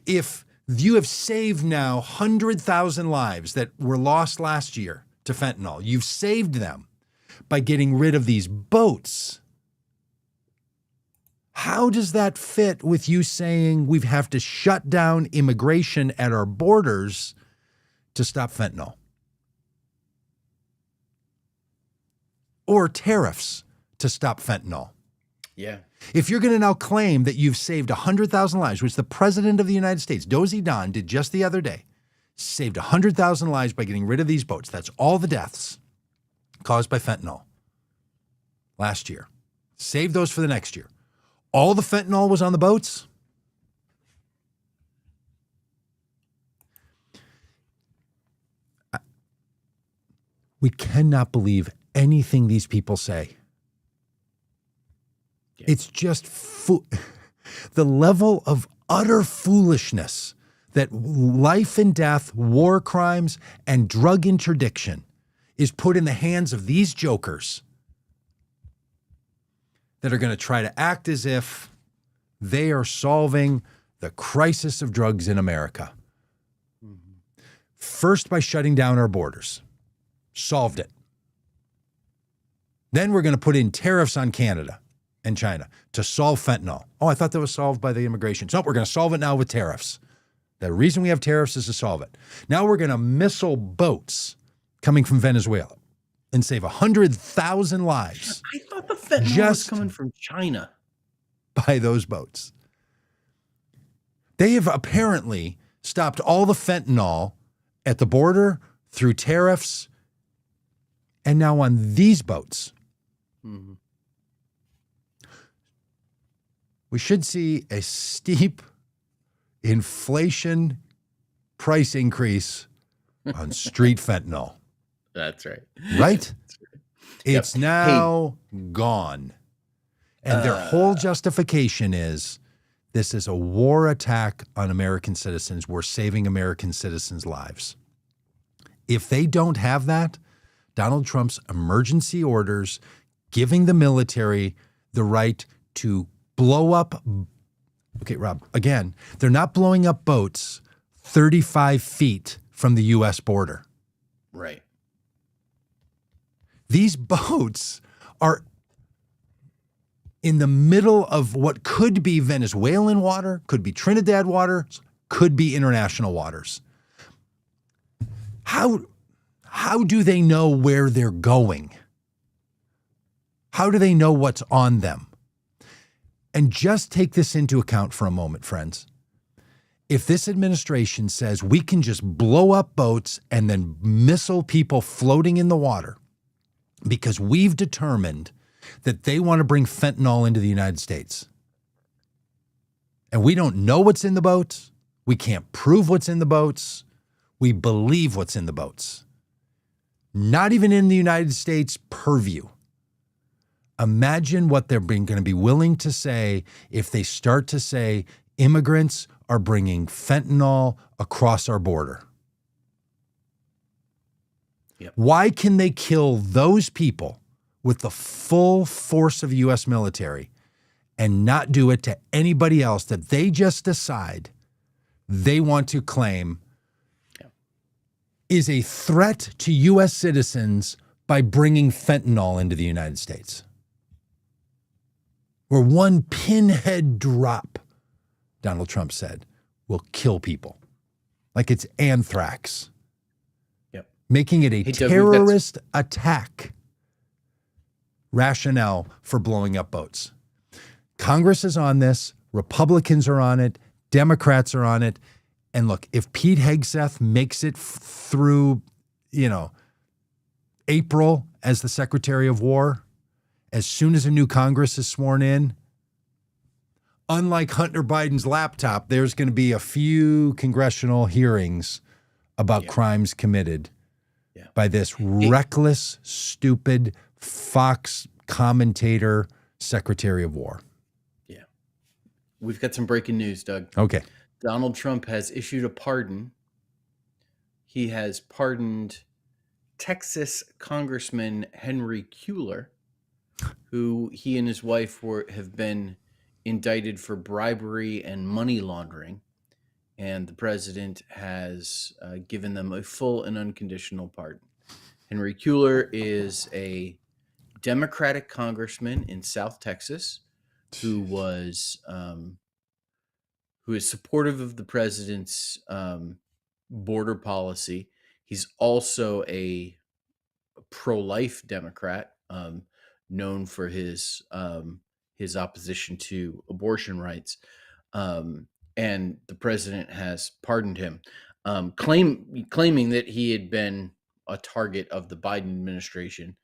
If you have saved now 100,000 lives that were lost last year to fentanyl, you've saved them by getting rid of these boats. How does that fit with you saying we have to shut down immigration at our borders to stop fentanyl? Or tariffs to stop fentanyl? Yeah. If you're going to now claim that you've saved 100,000 lives, which the President of the United States, Dozy Don, did just the other day, saved 100,000 lives by getting rid of these boats. That's all the deaths caused by fentanyl last year. Save those for the next year. All the fentanyl was on the boats? We cannot believe anything these people say. Yeah. It's just the level of utter foolishness that life and death, war crimes, and drug interdiction is put in the hands of these jokers that are going to try to act as if they are solving the crisis of drugs in America. First, by shutting down our borders. Solved it. Then we're going to put in tariffs on Canada and China to solve fentanyl. Oh, I thought that was solved by the immigration. So we're going to solve it now with tariffs. The reason we have tariffs is to solve it. Now we're going to missile boats coming from Venezuela and save 100,000 lives. I thought the fentanyl was coming from China. By those boats. They have apparently stopped all the fentanyl at the border through tariffs and now on these boats. Mm-hmm. We should see a steep inflation price increase on street fentanyl. That's right. Right? That's right. It's now gone. And their whole justification is this is a war attack on American citizens. We're saving American citizens' lives. If they don't have that, Donald Trump's emergency orders giving the military the right to blow up. Okay, Rob, again, they're not blowing up boats 35 feet from the U.S. border. Right. These boats are in the middle of what could be Venezuelan water, could be Trinidad waters, could be international waters. How do they know where they're going? How do they know what's on them? And just take this into account for a moment, friends. If this administration says we can just blow up boats and then missile people floating in the water because we've determined that they want to bring fentanyl into the United States, and we don't know what's in the boats, we can't prove what's in the boats, we believe what's in the boats. Not even in the United States purview. Imagine what they're going to be willing to say if they start to say immigrants are bringing fentanyl across our border. Yep. Why can they kill those people with the full force of the U.S. military and not do it to anybody else that they just decide they want to claim is a threat to U.S. citizens by bringing fentanyl into the United States? Where one pinhead drop, Donald Trump said, will kill people. Like it's anthrax. Yep. Making it a terrorist attack rationale for blowing up boats. Congress is on this. Republicans are on it. Democrats are on it. And look, if Pete Hegseth makes it through, April as the Secretary of War, as soon as a new Congress is sworn in, unlike Hunter Biden's laptop, there's going to be a few congressional hearings about crimes committed by this reckless, stupid Fox commentator Secretary of War. Yeah. We've got some breaking news, Doug. Okay. Donald Trump has issued a pardon. He has pardoned Texas Congressman Henry Cuellar, who he and his wife have been indicted for bribery and money laundering. And the president has given them a full and unconditional pardon. Henry Cuellar is a Democratic congressman in South Texas who is supportive of the president's border policy. He's also a pro-life Democrat, known for his opposition to abortion rights. And the president has pardoned him, claiming that he had been a target of the Biden administration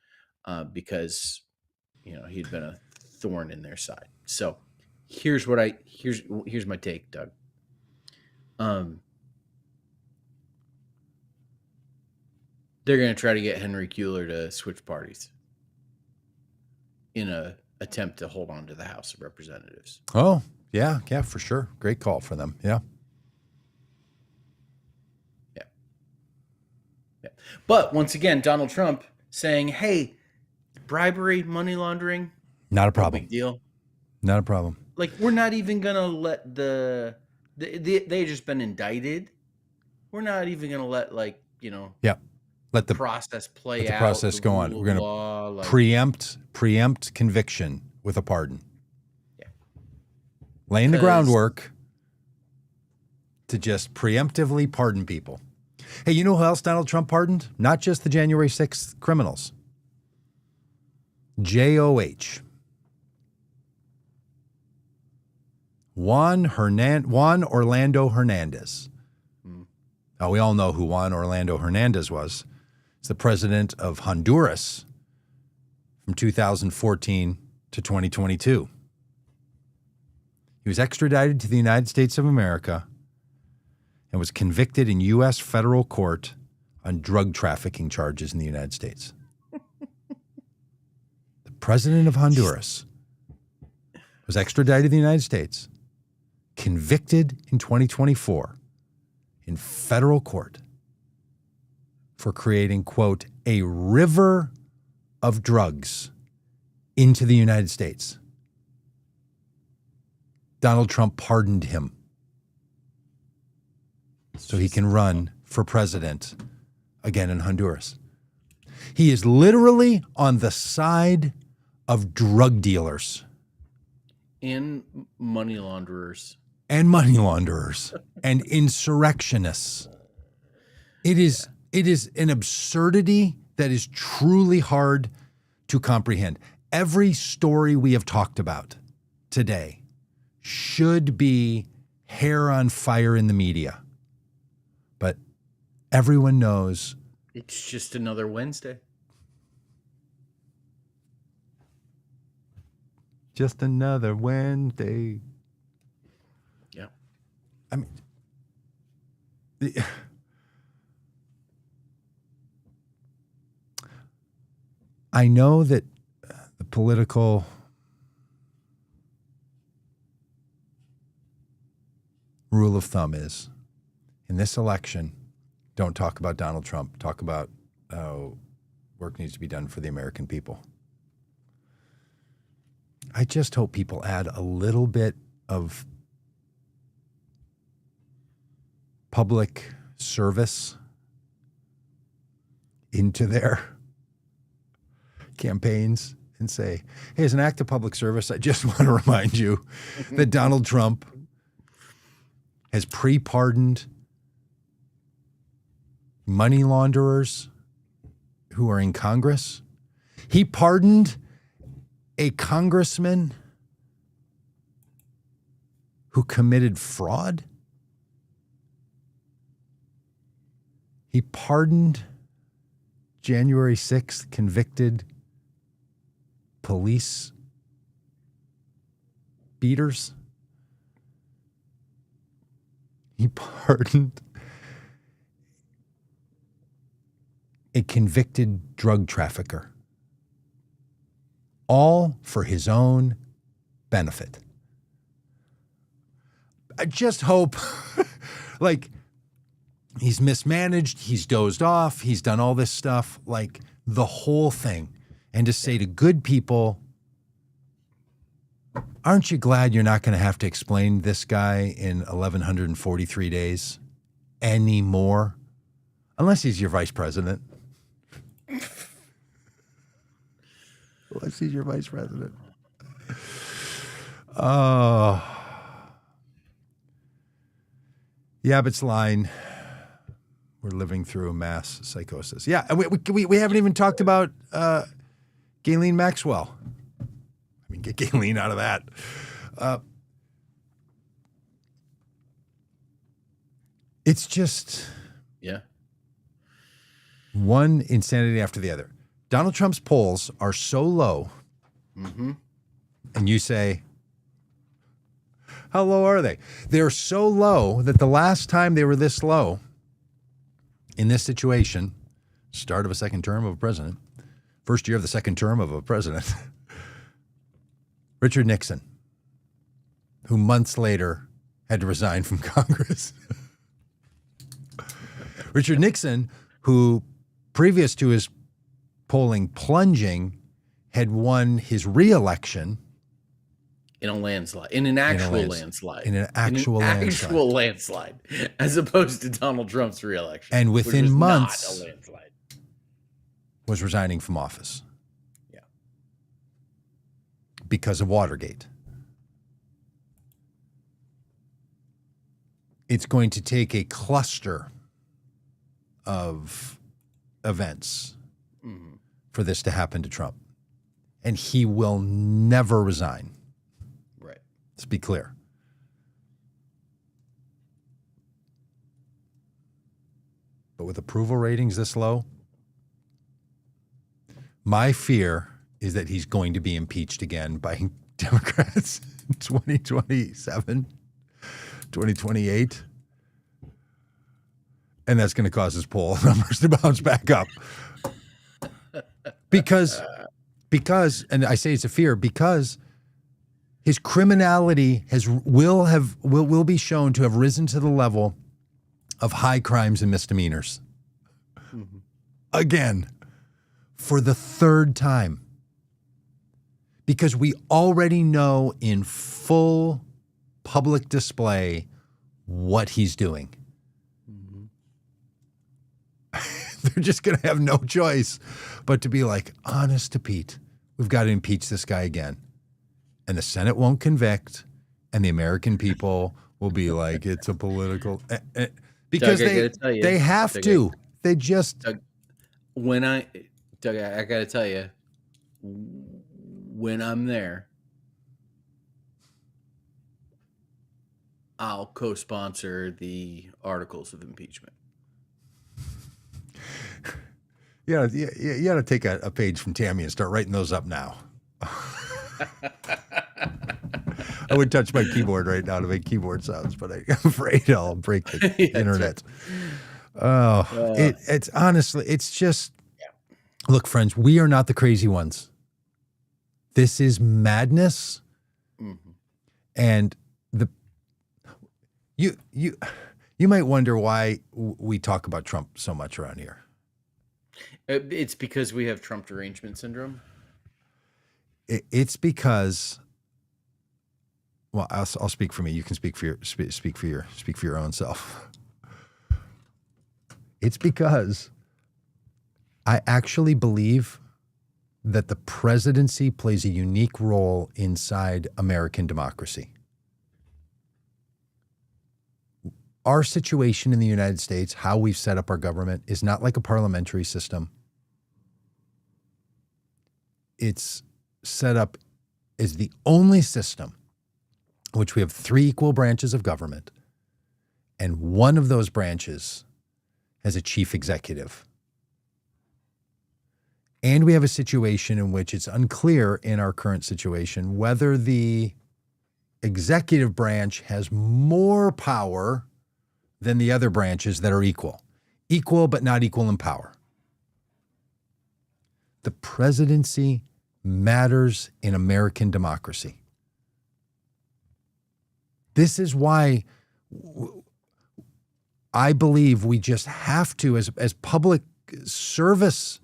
because he'd been a thorn in their side. So here's my take, Doug. They're going to try to get Henry Cuellar to switch parties in an attempt to hold on to the House of Representatives. Oh, yeah, for sure. Great call for them. Yeah. Yeah. But once again, Donald Trump saying, hey, bribery, money laundering, Not a no problem. big deal. Not a problem. Like, we're not even going to let they've just been indicted. We're not even going to let, like, Yeah. Let the process play let the out, process the go on. rule We're of going law. to Like, preempt conviction with a pardon. yeah. Laying the 'Cause- groundwork to just preemptively pardon people. Hey, you know who else Donald Trump pardoned? Not just the January 6th criminals. JOH. Juan Orlando Hernandez. Now, we all know who Juan Orlando Hernandez was. He's the president of Honduras from 2014 to 2022. He was extradited to the United States of America and was convicted in U.S. federal court on drug trafficking charges in the United States. The president of Honduras was extradited to the United States, convicted in 2024 in federal court for creating, quote, a river of drugs into the United States. Donald Trump pardoned him so he can run for president again in Honduras. He is literally on the side of drug dealers and money launderers. And insurrectionists. It is an absurdity that is truly hard to comprehend. Every story we have talked about today should be hair on fire in the media. But everyone knows It's just another Wednesday. just another Wednesday. Yeah. I mean, I know that the political rule of thumb is, in this election, don't talk about Donald Trump. Talk about how work needs to be done for the American people. I just hope people add a little bit of public service into their campaigns and say, hey, as an act of public service, I just want to remind you that Donald Trump has pre-pardoned money launderers who are in Congress. He pardoned a congressman who committed fraud. He pardoned January 6th convicted police beaters. He pardoned a convicted drug trafficker, all for his own benefit. I just hope, like, he's mismanaged, he's dozed off, he's done all this stuff, like the whole thing. And to say to good people, aren't you glad you're not going to have to explain this guy in 1,143 days anymore? Unless he's your vice president. Unless he's your vice president. Oh. The Abbott's line, we're living through a mass psychosis. Yeah, we haven't even talked about Ghislaine Maxwell. I mean, get Ghislaine out of that. It's just one insanity after the other. Donald Trump's polls are so low, and you say, how low are they? They're so low that the last time they were this low in this situation, start of a second term of a president, first year of the second term of a president, Richard Nixon, who months later had to resign from Congress. Richard Nixon, who previous to his polling plunging, had won his re-election in a landslide, in an actual landslide, as opposed to Donald Trump's re-election, and within months, not a landslide, was resigning from office. Yeah, because of Watergate. It's going to take a cluster of events for this to happen to Trump, and he will never resign. Right. Let's be clear. But with approval ratings this low, my fear is that he's going to be impeached again by Democrats in 2027, 2028. And that's going to cause his poll numbers to bounce back up. Because, and I say it's a fear, because his criminality will be shown to have risen to the level of high crimes and misdemeanors. Mm-hmm. Again, for the third time. Because we already know in full public display what he's doing. Mm-hmm. They're just going to have no choice but to be like, honest to Pete, we've got to impeach this guy again. And the Senate won't convict, and the American people will be like, it's a political... because Doug, they have to. They just... Doug, I got to tell you, when I'm there, I'll co-sponsor the articles of impeachment. You got to take a page from Tammy and start writing those up now. I would touch my keyboard right now to make keyboard sounds, but I'm afraid I'll break the internet. Right. Oh, it's honestly, it's just, look, friends, we are not the crazy ones. This is madness. Mm-hmm. And you might wonder why we talk about Trump so much around here. It's because we have Trump derangement syndrome. It's because, well, I'll speak for me. You can speak for your own self. It's because I actually believe that the presidency plays a unique role inside American democracy. Our situation in the United States, how we've set up our government, is not like a parliamentary system. It's set up as the only system in which we have 3 equal branches of government, and one of those branches has a chief executive. And we have a situation in which it's unclear in our current situation whether the executive branch has more power than the other branches that are equal. Equal, but not equal in power. The presidency matters in American democracy. This is why I believe we just have to, as public service,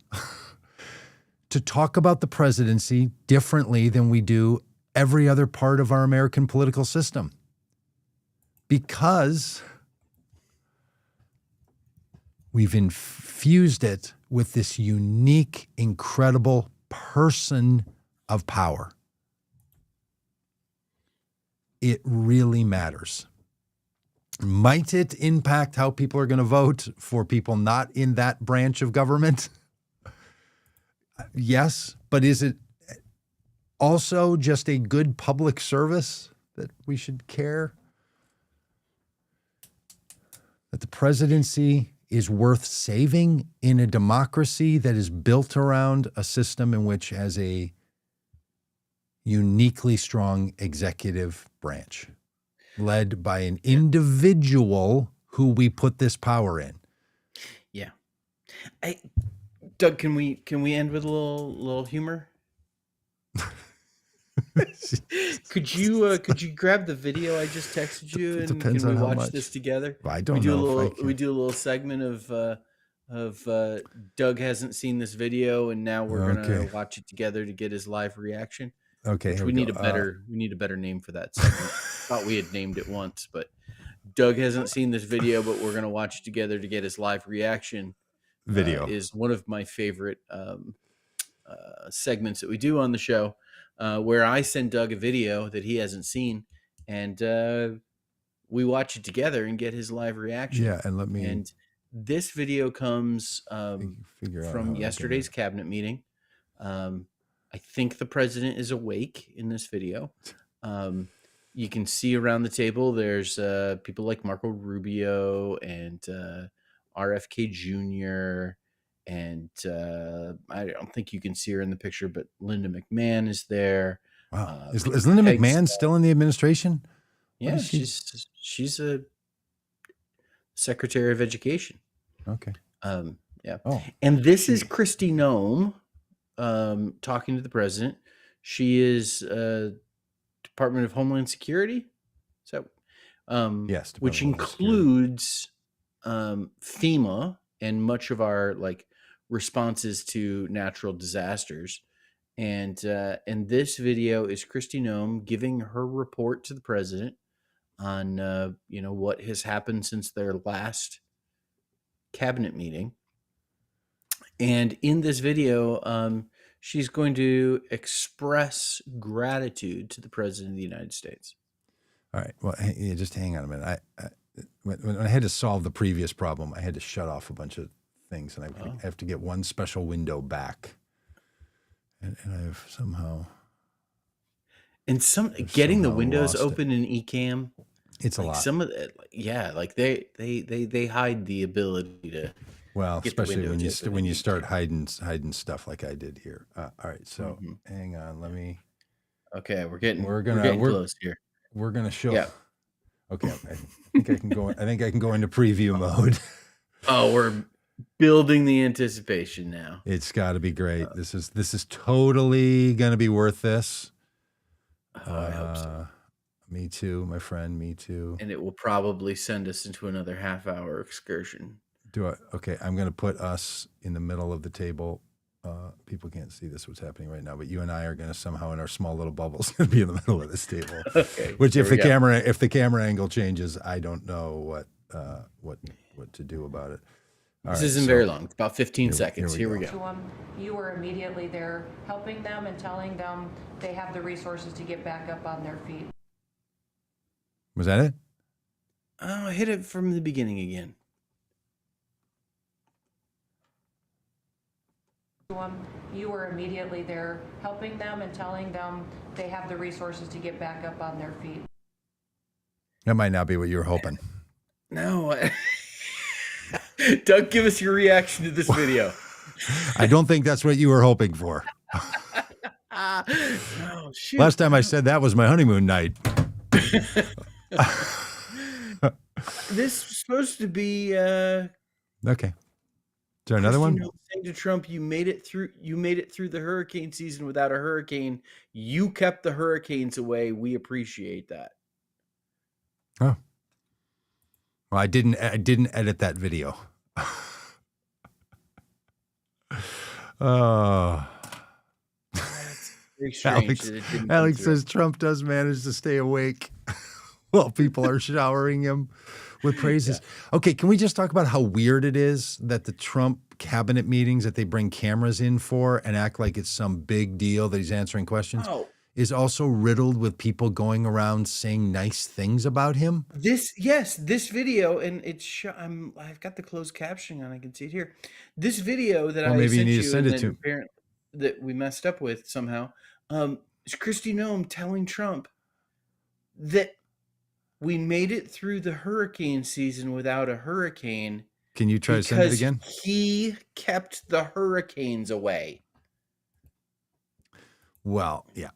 to talk about the presidency differently than we do every other part of our American political system. Because we've infused it with this unique, incredible person of power. It really matters. Might it impact how people are going to vote for people not in that branch of government? Yes, but is it also just a good public service that we should care? That the presidency is worth saving in a democracy that is built around a system in which has a uniquely strong executive branch led by an individual who we put this power in. Yeah. Doug, can we end with a little humor? Could you grab the video I just texted you, and can we watch this together? I don't know. We do a little segment of of Doug hasn't seen this video, and now we're gonna Okay. watch it together to get his live reaction. Okay, Which here we we go. need a better name for that segment. Thought we had named it once, but Doug hasn't seen this video, but we're gonna watch it together to get his live reaction. Video. Is one of my favorite segments that we do on the show, where I send Doug a video that he hasn't seen, and we watch it together and get his live reaction. Yeah, and let me And this video comes figure out how from I yesterday's cabinet meeting. I think the president is awake in this video. You can see around the table there's people like Marco Rubio and RFK Jr. And I don't think you can see her in the picture, but Linda McMahon is there. Wow. Is Linda McMahon still in the administration? Yeah, she's a Secretary of Education. Okay. Yeah. Oh. And this is Kristi Noem talking to the president. She is Department of Homeland Security. So, yes, which includes FEMA and much of our like responses to natural disasters. And this video is Kristi Noem giving her report to the president on what has happened since their last cabinet meeting. And in this video, she's going to express gratitude to the president of the United States. All right. Well, just hang on a minute. When I had to solve the previous problem, I had to shut off a bunch of things, and I have to get one special window back. And I've somehow... And getting the windows open in Ecamm, it's a lot. Some of it, like they hide the ability to. Well, especially when you start hiding stuff like I did here. All right, so hang on, let me. Okay, we're getting close here. We're gonna show. Yeah. Okay, I think I can go. I think I can go into preview mode. Oh, we're building the anticipation now. It's got to be great. This is totally gonna be worth this. I hope so. Me too, my friend. Me too. And it will probably send us into another half-hour excursion. Okay, I'm going to put us in the middle of the table. People can't see this, what's happening right now, but you and I are going to somehow, in our small little bubbles, going to be in the middle of this table. Okay. Which, if the camera angle changes, I don't know what to do about it. This isn't very long. It's about 15 seconds. Here we go. You were immediately there helping them and telling them they have the resources to get back up on their feet. Was that it? Oh, I hit it from the beginning again. You were immediately there helping them and telling them they have the resources to get back up on their feet. That might not be what you were hoping. No. Doug, give us your reaction to this video. I don't think that's what you were hoping for. Oh, shoot. Last time I said that was my honeymoon night. This is supposed to be okay. Is there another one? Saying to Trump, you made it through the hurricane season without a hurricane. You kept the hurricanes away. We appreciate that. Oh. Well, I didn't edit that video. Oh. That's very strange. Alex says Trump does manage to stay awake while people are showering him with praises. Yeah. Okay, can we just talk about how weird it is that the Trump cabinet meetings that they bring cameras in for and act like it's some big deal that he's answering questions is also riddled with people going around saying nice things about him? This video, and it's I've got the closed captioning on. I can see it here. This video that maybe you need to send it to apparently that we messed up with somehow. Is Kristi Noem telling Trump that we made it through the hurricane season without a hurricane. Can you try to send it again? He kept the hurricanes away. Well, yeah.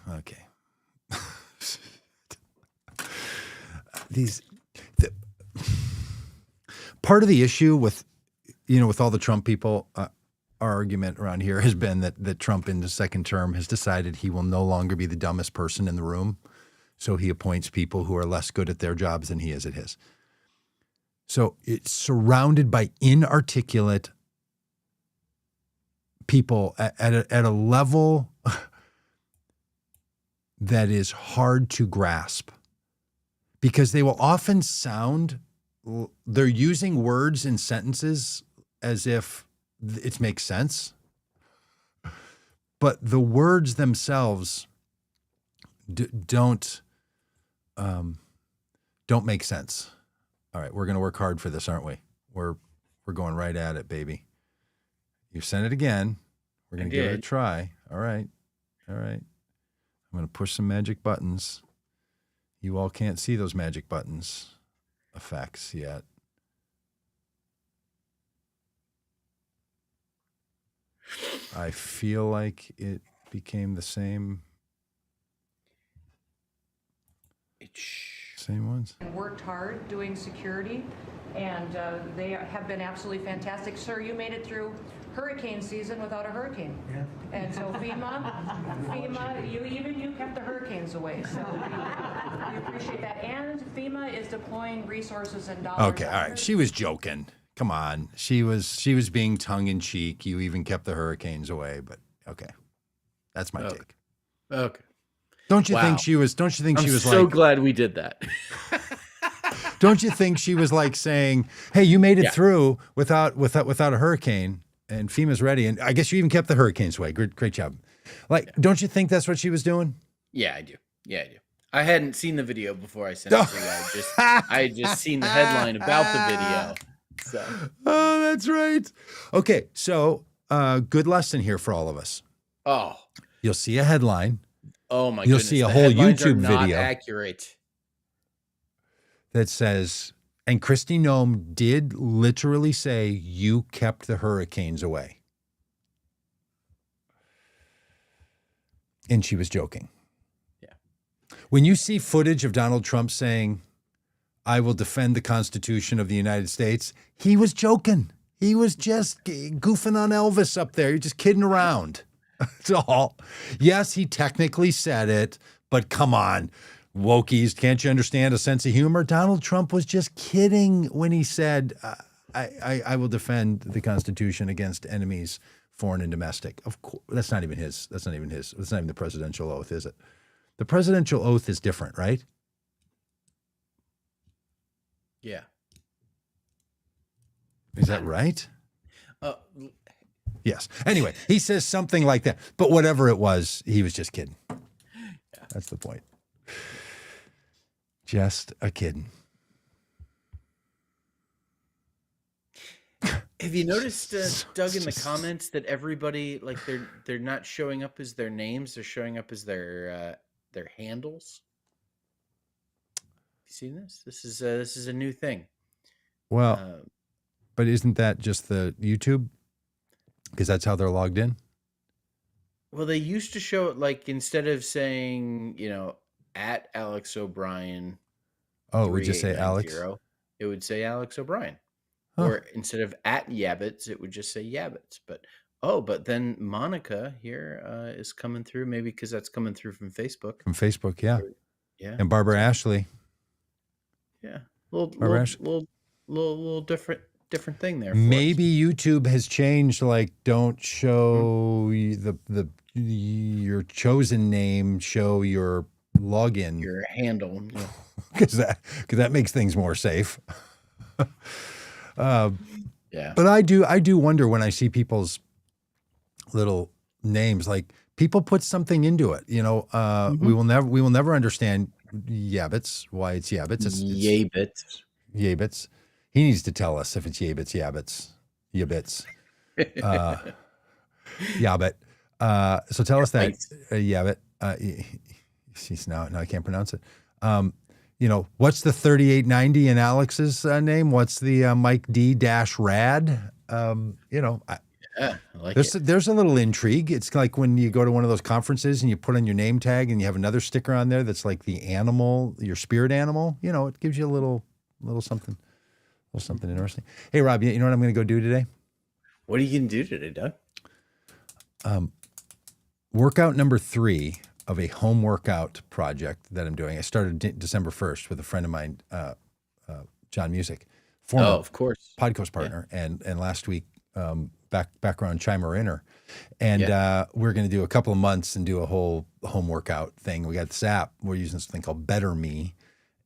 Okay. Part of the issue with all the Trump people, our argument around here has been that Trump in the second term has decided he will no longer be the dumbest person in the room. So he appoints people who are less good at their jobs than he is at his. So it's surrounded by inarticulate people at a level that is hard to grasp, because they will often sound, they're using words in sentences as if it makes sense, but the words themselves don't make sense. All right, we're going to work hard for this, aren't we? We're going right at it, baby. You sent it again. We're going to give it a try. All right. I'm going to push some magic buttons. You all can't see those magic buttons effects yet. I feel like it became the same ones. And worked hard doing security, and they have been absolutely fantastic. Sir, you made it through hurricane season without a hurricane. Yeah. And so FEMA, you kept the hurricanes away. So we appreciate that. And FEMA is deploying resources and dollars. Okay, all right. She was joking. Come on. She was being tongue in cheek. You even kept the hurricanes away, but okay. That's my take. Okay. Don't you think she was so glad we did that. Don't you think she was like saying, "Hey, you made it through without a hurricane, and FEMA's ready, and I guess you even kept the hurricanes away. Great job." Like, don't you think that's what she was doing? Yeah, I do. I hadn't seen the video before I sent it to you. I had just seen the headline about the video. So. Oh, that's right. Okay, so good lesson here for all of us. Oh. You'll see a headline. Oh my You'll goodness. see a whole YouTube not video accurate. that says, and Kristi Noem did literally say, "You kept the hurricanes away." And she was joking. Yeah. When you see footage of Donald Trump saying, "I will defend the Constitution of the United States," he was joking. He was just goofing on Elvis up there. You're just kidding around. That's all. Yes, he technically said it, but come on, wokies, can't you understand a sense of humor? Donald Trump was just kidding when he said, I will defend the Constitution against enemies, foreign and domestic. Of course, that's not even his. That's not even the presidential oath, is it? The presidential oath is different, right? Yeah. Is that right? Yes. Anyway, he says something like that. But whatever it was, he was just kidding. Yeah. That's the point. Just a kidding. Have you noticed, Doug, in the comments that everybody, like, they're not showing up as their names; they're showing up as their handles? Have you seen this? This is a new thing. Well, but isn't that just the YouTube? Because that's how they're logged in? Well, they used to show it, like, instead of saying, at Alex O'Brien. Oh, we just say Alex? It would say Alex O'Brien. Huh. Or instead of at Yabbits, it would just say Yabbits. But then Monica here is coming through, maybe because that's coming through from Facebook. From Facebook, yeah. Yeah. And Barbara Ashley. Yeah. Little different thing there. Maybe YouTube has changed, like, don't show your chosen name, show your login, your handle, because that makes things more safe. Yeah. But I do wonder when I see people's little names, like, people put something into it. We will never understand Yabbits, why it's Yabbits. It's Yabbits. He needs to tell us if it's Yabbits, Yabbits. Yabbit. So tell us that, Yabbit. Now I can't pronounce it. What's the 3890 in Alex's name? What's the Mike D -Rad? I like it. There's a little intrigue. It's like when you go to one of those conferences and you put on your name tag and you have another sticker on there that's like the animal, your spirit animal. It gives you a little something. Something interesting. Hey, Rob, you know what I'm going to go do today? What are you going to do today, Doug? Workout number 3 of a home workout project that I'm doing. I started December 1st with a friend of mine, John Music. former of course. podcast Yeah. partner, and last week background chimer inner, and Yeah. we're going to do a couple of months and do a whole home workout thing. We got this app. We're using this thing called Better Me,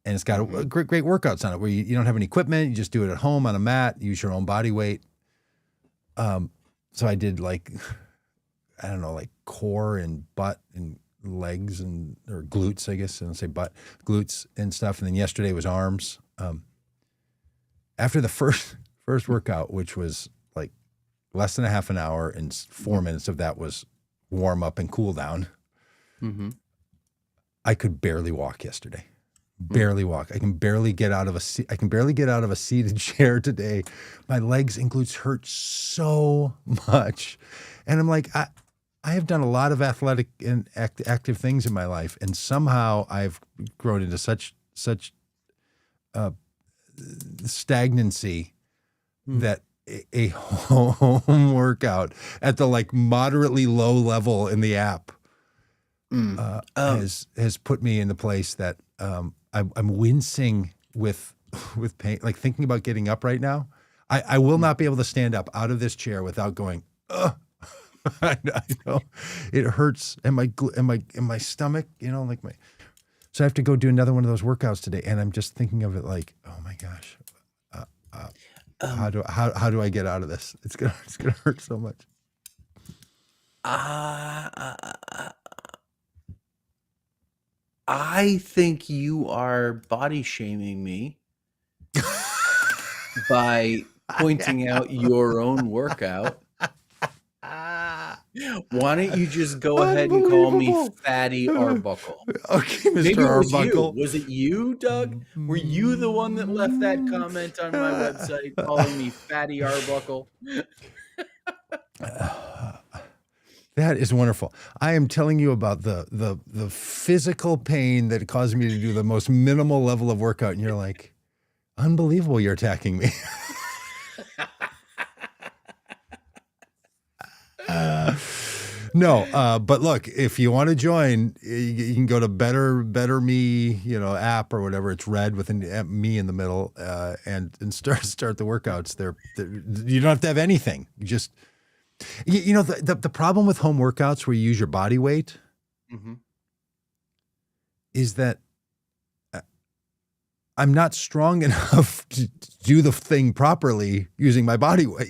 and it's got a great workouts on it where you don't have any equipment. You just do it at home on a mat. Use your own body weight. So I did like, I don't know, like core and butt and legs or glutes, I guess. I don't say butt, glutes and stuff. And then yesterday was arms. After the first workout, which was like less than a half an hour and 4 minutes of that was warm up and cool down. Mm-hmm. I could barely walk yesterday. Barely walk. I can barely get out of a seated chair today. My legs and glutes hurt so much, and I'm like, I have done a lot of athletic and active things in my life, and somehow I've grown into such stagnancy that a home workout at the like moderately low level in the app has put me in the place that I'm wincing with pain. Like thinking about getting up right now, I will not be able to stand up out of this chair without going, ugh. I know it hurts, and my stomach, like so I have to go do another one of those workouts today, and I'm just thinking of it like, oh my gosh, how do I get out of this? It's gonna hurt so much. I think you are body shaming me by pointing out your own workout. Why don't you just go ahead and call me Fatty Arbuckle? Okay, Mr. Maybe it was Arbuckle. you. Was it you, Doug? Were you the one that left that comment on my website calling me Fatty Arbuckle? That is wonderful. I am telling you about the physical pain that caused me to do the most minimal level of workout, and you're like, unbelievable, you're attacking me. No, but look, if you want to join, you can go to Better Me, app or whatever. It's red with me in the middle, and start the workouts. They're you don't have to have anything. You just the problem with home workouts where you use your body weight is that I'm not strong enough to do the thing properly using my body weight.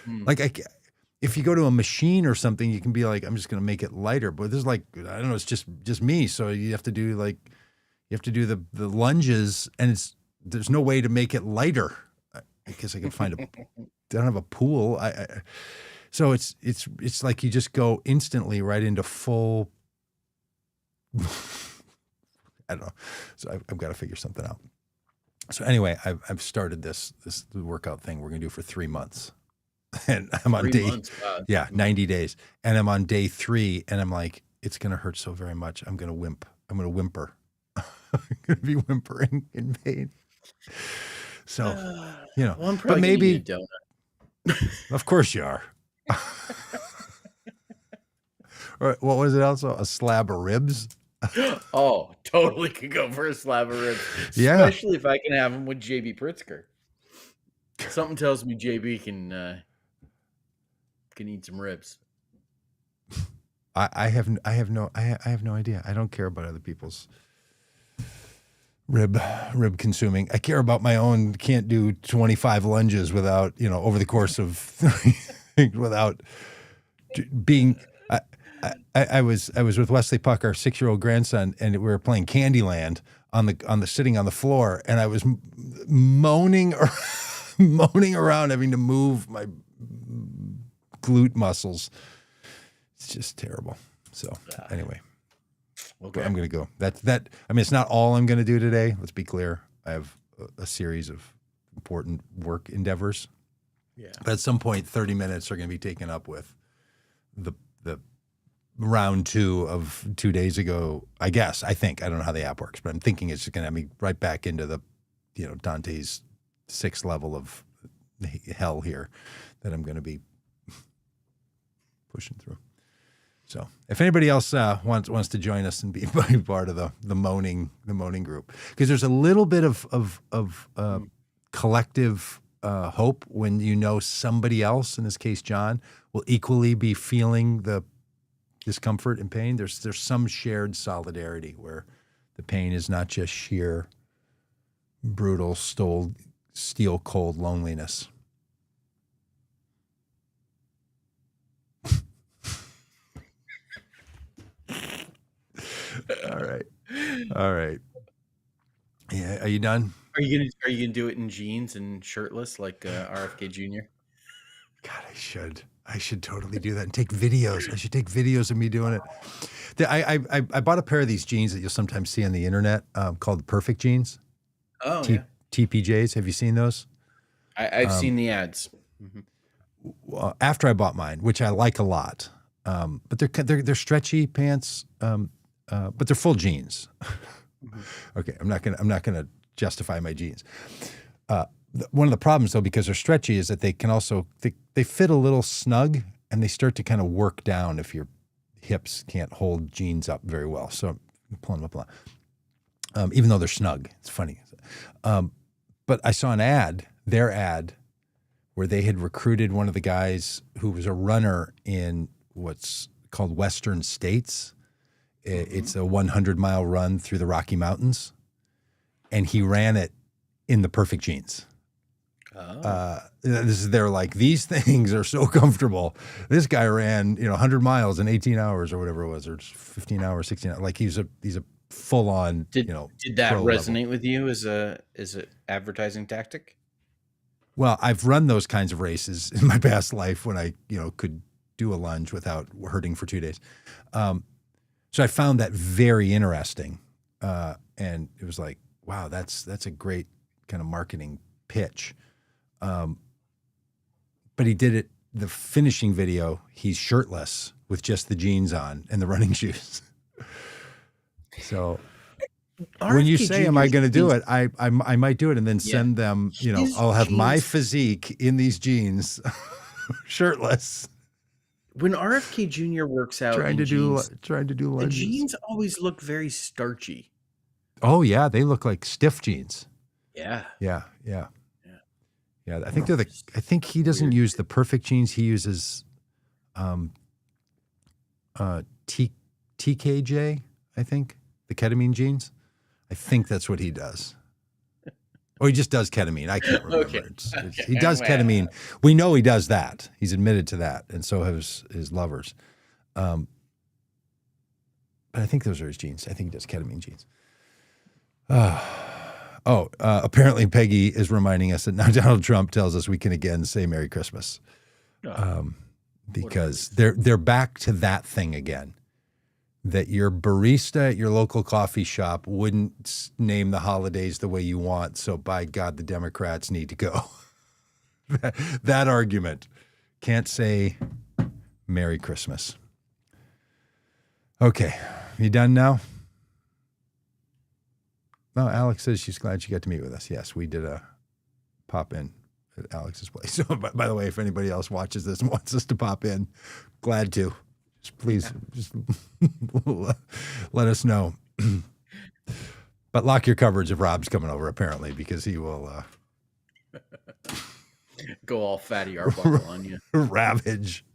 Like if you go to a machine or something, you can be like, I'm just going to make it lighter. But there's like, I don't know, it's just me. So you have to do the lunges, and there's no way to make it lighter. I guess I can find I don't have a pool. So it's like you just go instantly right into full. I don't know. So I've got to figure something out. So anyway, I've started this workout thing we're going to do for 3 months. And I'm on 90 days. And I'm on day 3, and I'm like, it's going to hurt so very much. I'm going to whimper. I'm going to be whimpering in pain. So, well, I'm probably but maybe, gonna eat a donut. Of course you are. Or what was it also? A slab of ribs? Oh, totally could go for a slab of ribs. Yeah. Especially if I can have them with JB Pritzker. Something tells me JB can eat some ribs. I have no idea. I don't care about other people's rib consuming. I care about my own. Can't do 25 lunges without, over the course of without being. I was with Wesley Puck, our 6-year-old grandson, and we were playing Candyland on the sitting on the floor, and I was moaning around, having to move my glute muscles. It's just terrible. So anyway, Okay. I'm going to go. That. I mean, it's not all I'm going to do today. Let's be clear. I have a series of important work endeavors. Yeah. But at some point, 30 minutes are going to be taken up with the round 2 of 2 days ago. I think. I don't know how the app works, but I'm thinking it's going to have me right back into the, Dante's 6th level of hell here that I'm going to be pushing through. So if anybody else wants to join us and be part of the moaning group, because there's a little bit of collective hope when you know somebody else, in this case John, will equally be feeling the discomfort and pain. There's some shared solidarity where the pain is not just sheer, brutal, steel cold loneliness. All right. Yeah, are you done? Are you gonna do it in jeans and shirtless like RFK Jr.? God, I should totally do that and take videos. I should take videos of me doing it. I bought a pair of these jeans that you'll sometimes see on the internet called the Perfect Jeans. Oh, yeah. TPJs. Have you seen those? I've seen the ads. After I bought mine, which I like a lot, but they're stretchy pants, but they're full jeans. Okay, I'm not gonna justify my jeans. One of the problems, though, because they're stretchy, is that they can also they fit a little snug, and they start to kind of work down if your hips can't hold jeans up very well. So I'm pulling them up a lot, even though they're snug. It's funny, but I saw their ad, where they had recruited one of the guys who was a runner in what's called Western States. It's a 100-mile run through the Rocky Mountains, and he ran it in the Perfect Jeans. They're like, these things are so comfortable. This guy ran 100 miles in 18 hours or whatever it was, or 15 hours, 16 hours. Like he's a full on. Did that resonate with you as an advertising tactic? Well, I've run those kinds of races in my past life when I could do a lunge without hurting for 2 days. So I found that very interesting, and it was like, wow, that's a great kind of marketing pitch. But he did it. The finishing video, he's shirtless with just the jeans on and the running shoes. So when you say, "Am I going to do it?" I might do it and then send them. I'll have my physique in these jeans, shirtless. When RFK Jr. works out, trying to do lunges. The jeans always look very starchy. Oh yeah, they look like stiff jeans. Yeah. I think I think he doesn't use the Perfect Jeans. He uses TKJ. I think the ketamine jeans. I think that's what he does. Or he just does ketamine. I can't remember. Okay. He does ketamine. We know he does that. He's admitted to that, and so have his lovers. But I think those are his jeans. I think he does ketamine jeans. Apparently Peggy is reminding us that now Donald Trump tells us we can again say Merry Christmas, because they're back to that thing again. That your barista at your local coffee shop wouldn't name the holidays the way you want, so by God, the Democrats need to go. That argument. Can't say Merry Christmas. Okay, you done now? No, Alex says she's glad she got to meet with us. Yes, we did a pop in at Alex's place. So, by the way, if anybody else watches this and wants us to pop in, glad to. Please let us know. But lock your cupboards if Rob's coming over, apparently, because he will go all Fatty Arbuckle on you. Ravage.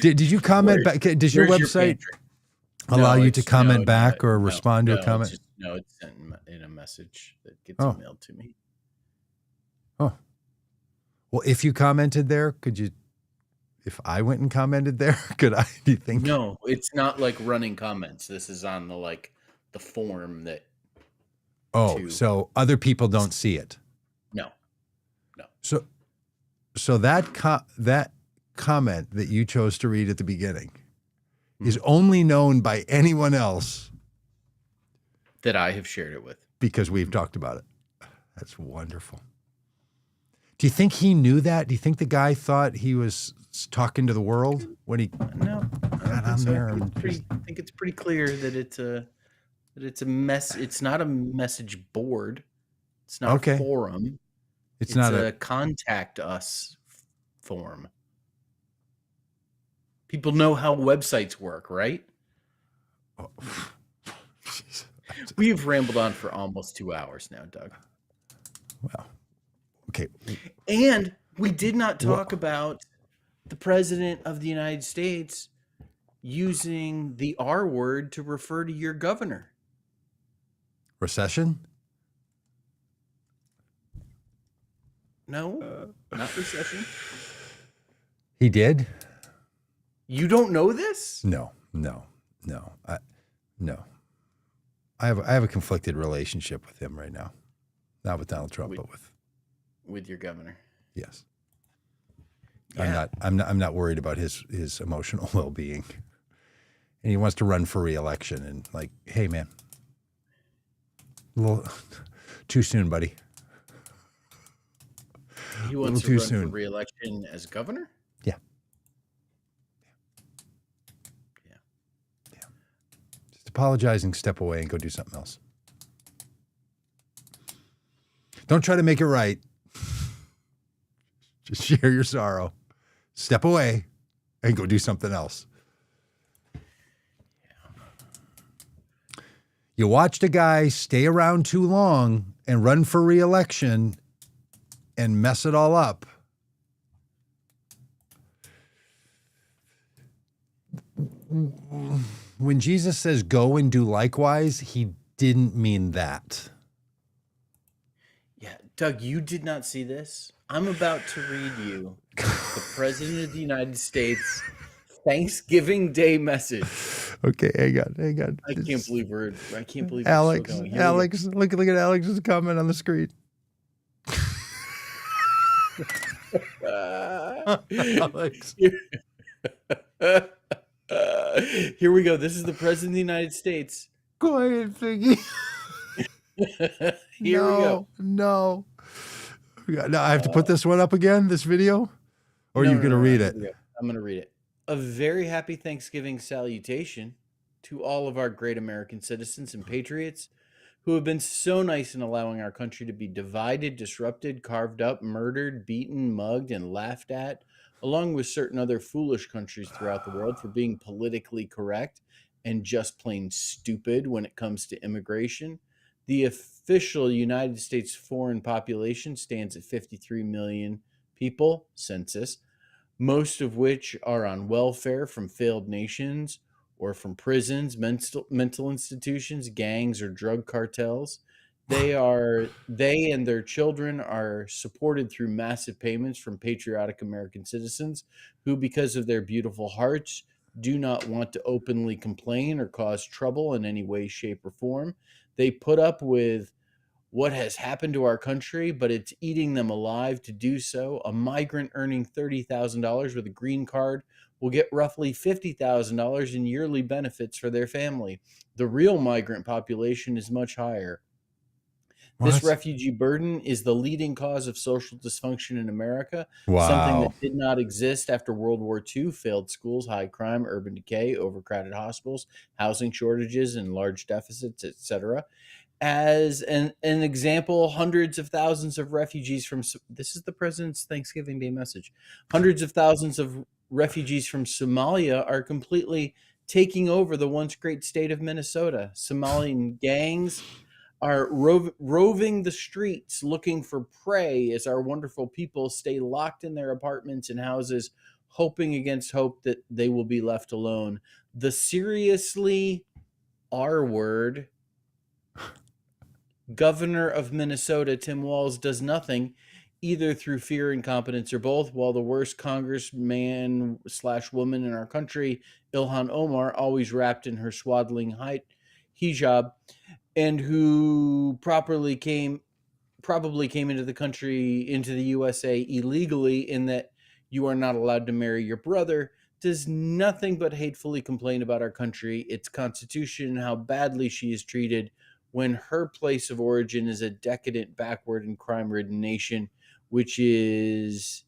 Did you comment back? Does your website allow you to comment back or respond to a comment? It's sent in a message that gets emailed to me. Oh. Well, if you commented there, could you... If I went and commented there, could I? Do you think? No, it's not like running comments. This is on the form that. So other people don't see it. No. So that comment that you chose to read at the beginning is only known by anyone else that I have shared it with, because we've talked about it. That's wonderful. Do you think he knew that? Do you think the guy thought he was talking to the world when he got on there? I think it's pretty clear that it's a mess. It's not a message board. It's not a forum. It's not a contact us form. People know how websites work, right? Oh. We've rambled on for almost 2 hours now, Doug. Well, okay. And we did not talk about the president of the United States using the R word to refer to your governor. Recession? No, not recession. He did? You don't know this? No. No. I have a conflicted relationship with him right now. Not with Donald Trump, but with your governor. Yes. Yeah. I'm not worried about his emotional well-being. And he wants to run for re-election, and like, hey man, a little too soon, buddy. He wants to run for re-election as governor? Yeah. Just apologizing, step away, and go do something else. Don't try to make it right. Just share your sorrow. Step away and go do something else. You watched a guy stay around too long and run for re-election and mess it all up. When Jesus says go and do likewise, he didn't mean that. Yeah, Doug, you did not see this. I'm about to read you the President of the United States Thanksgiving Day message. Okay, hang on. I can't believe we're Alex, still going. Alex, look at Alex's comment on the screen. Alex. Here we go. This is the President of the United States. Go ahead, Figgy. Here we go. No. Now I have to put this one up again, this video? Or are you going to read it? I'm going to read it. A very happy Thanksgiving salutation to all of our great American citizens and patriots who have been so nice in allowing our country to be divided, disrupted, carved up, murdered, beaten, mugged, and laughed at, along with certain other foolish countries throughout the world for being politically correct and just plain stupid when it comes to immigration. The official United States foreign population stands at 53 million people, census, most of which are on welfare from failed nations or from prisons, mental institutions, gangs, or drug cartels. They and their children are supported through massive payments from patriotic American citizens who, because of their beautiful hearts, do not want to openly complain or cause trouble in any way, shape, or form. They put up with what has happened to our country, but it's eating them alive to do so. A migrant earning $30,000 with a green card will get roughly $50,000 in yearly benefits for their family. The real migrant population is much higher. This refugee burden is the leading cause of social dysfunction in America, something that did not exist after World War II, failed schools, high crime, urban decay, overcrowded hospitals, housing shortages, and large deficits, etc. As an example, hundreds of thousands of refugees from, this is the president's Thanksgiving Day message, hundreds of thousands of refugees from Somalia are completely taking over the once great state of Minnesota. Somalian gangs are roving the streets looking for prey as our wonderful people stay locked in their apartments and houses, hoping against hope that they will be left alone. The seriously R word governor of Minnesota, Tim Walz, does nothing, either through fear, incompetence, or both, while the worst congressman/woman in our country, Ilhan Omar, always wrapped in her swaddling hijab, and who probably came into the USA illegally, in that you are not allowed to marry your brother, does nothing but hatefully complain about our country, its constitution, and how badly she is treated when her place of origin is a decadent, backward, and crime-ridden nation, which is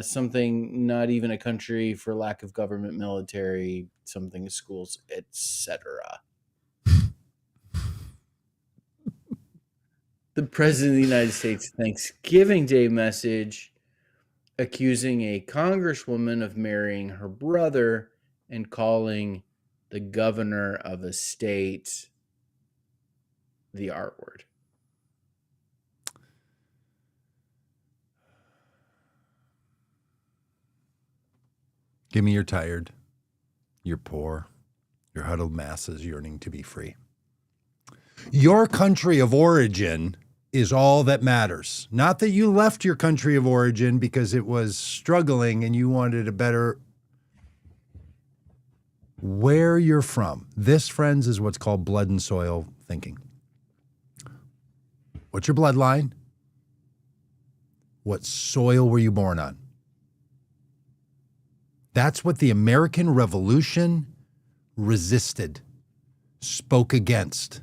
something not even a country for lack of government, military, something schools, etc. The President of the United States Thanksgiving Day message accusing a congresswoman of marrying her brother and calling the governor of a state the R word. Give me your tired, your poor, your huddled masses yearning to be free. Your country of origin is all that matters. Not that you left your country of origin because it was struggling and you wanted a better. Where you're from. This, friends, is what's called blood and soil thinking. What's your bloodline? What soil were you born on? That's what the American Revolution resisted, spoke against,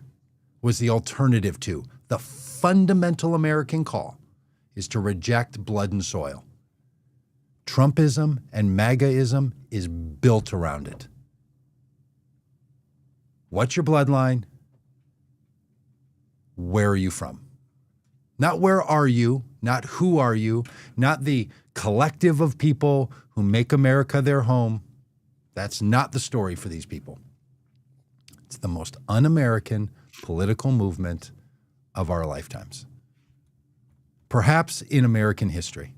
was the alternative to. The fundamental American call is to reject blood and soil. Trumpism and MAGAism is built around it. What's your bloodline? Where are you from? Not where are you, not who are you, not the collective of people who make America their home. That's not the story for these people. It's the most un-American political movement of our lifetimes. Perhaps in American history.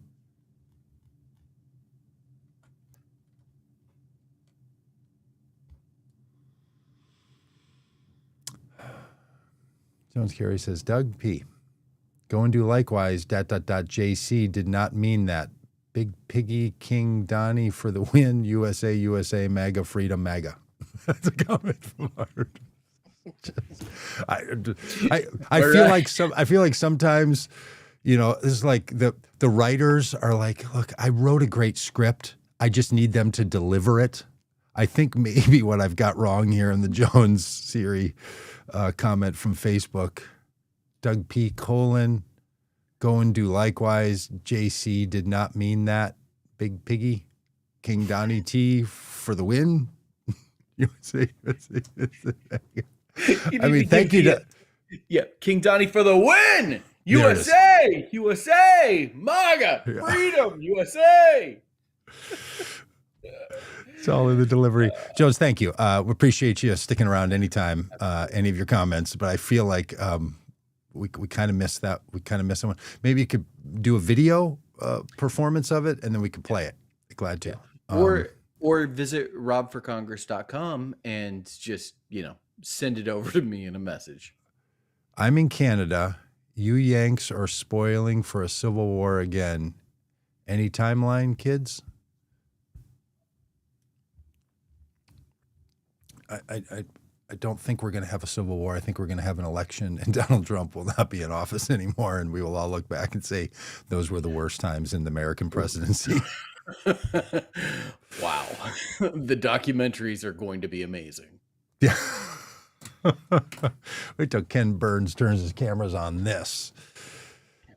Jones Carey says, Doug P. Go and do likewise, ... JC did not mean that. Big Piggy King Donnie for the win. USA, USA, MAGA, freedom, MAGA. That's a comment from Art. I feel like sometimes, you know, this is like the writers are like, look, I wrote a great script. I just need them to deliver it. I think maybe what I've got wrong here in the Jones Siri comment from Facebook, Doug P. : go and do likewise. JC did not mean that. Big Piggy, King Donnie T for the win. USA. I mean, thank you. Yeah, King Donnie for the win. USA, USA, MAGA, freedom, USA. It's all in the delivery. Jones, thank you. We appreciate you sticking around anytime, any of your comments, but I feel like we kind of missed that. We kind of missed someone. Maybe you could do a video performance of it, and then we could play it. Glad to. Or visit robforcongress.com and just, send it over to me in a message. I'm in Canada. You Yanks are spoiling for a civil war again. Any timeline, kids? I don't think we're going to have a civil war. I think we're going to have an election, and Donald Trump will not be in office anymore, and we will all look back and say those were the worst times in the American presidency. Wow. The documentaries are going to be amazing. Yeah. Wait till Ken Burns turns his cameras on this.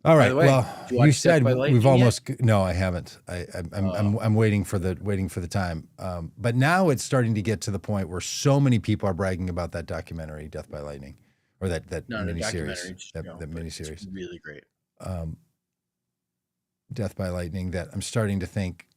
All right. Way, well, you said we've almost. Yet? No, I haven't. I'm waiting for the time. But now it's starting to get to the point where so many people are bragging about that documentary, Death by Lightning, or that miniseries. That miniseries. It's really great. Death by Lightning. That I'm starting to think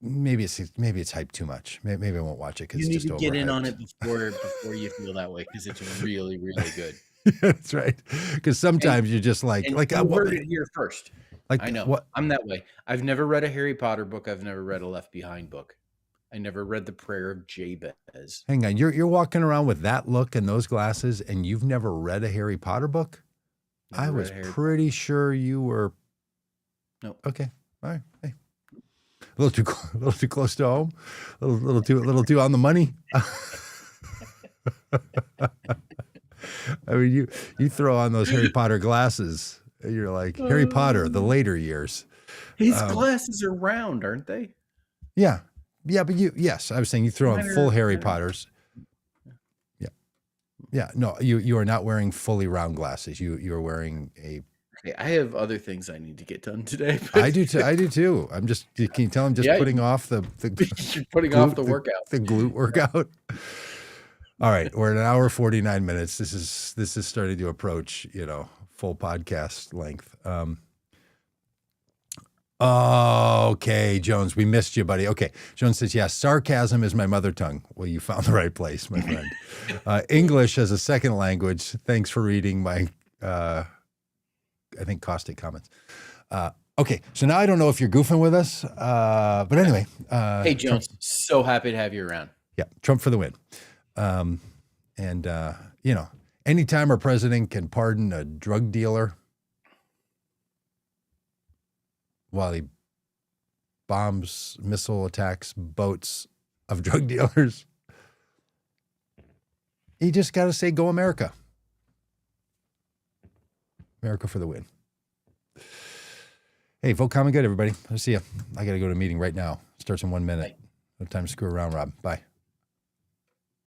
maybe it's hyped too much. Maybe I won't watch it because you it's just need to get in overhyped. on it before you feel that way, because it's really, really good. That's right. Because sometimes you're just like you heard it here first. I know. I'm that way. I've never read a Harry Potter book. I've never read a Left Behind book. I never read The Prayer of Jabez. Hang on, you're walking around with that look and those glasses, and you've never read a Harry Potter book? I was pretty sure you were. No. Okay. All right. Hey. A little too close to home. A little too on the money. I mean, you throw on those Harry Potter glasses, and you're like Harry Potter, the later years. His glasses are round, aren't they? Yeah, but I was saying you throw on full Harry Potters. Yeah. No, you are not wearing fully round glasses. You are wearing a. Okay, I have other things I need to get done today. I do too. I'm just. Can you tell I'm just putting off the you're putting off the workout, the glute workout. All right, we're at an hour 49 minutes. This is starting to approach, full podcast length. Okay, Jones, we missed you, buddy. Okay, Jones says, yes, sarcasm is my mother tongue. Well, you found the right place, my friend. English as a second language. Thanks for reading my, I think, caustic comments. Okay, so now I don't know if you're goofing with us, but anyway. Hey, Jones, so happy to have you around. Yeah, Trump for the win. Anytime our president can pardon a drug dealer while he bombs, missile attacks boats of drug dealers, you just got to say, go America. America for the win. Hey, vote common good, everybody. I'll see you. I got to go to a meeting right now. Starts in 1 minute. No time to screw around, Rob. Bye.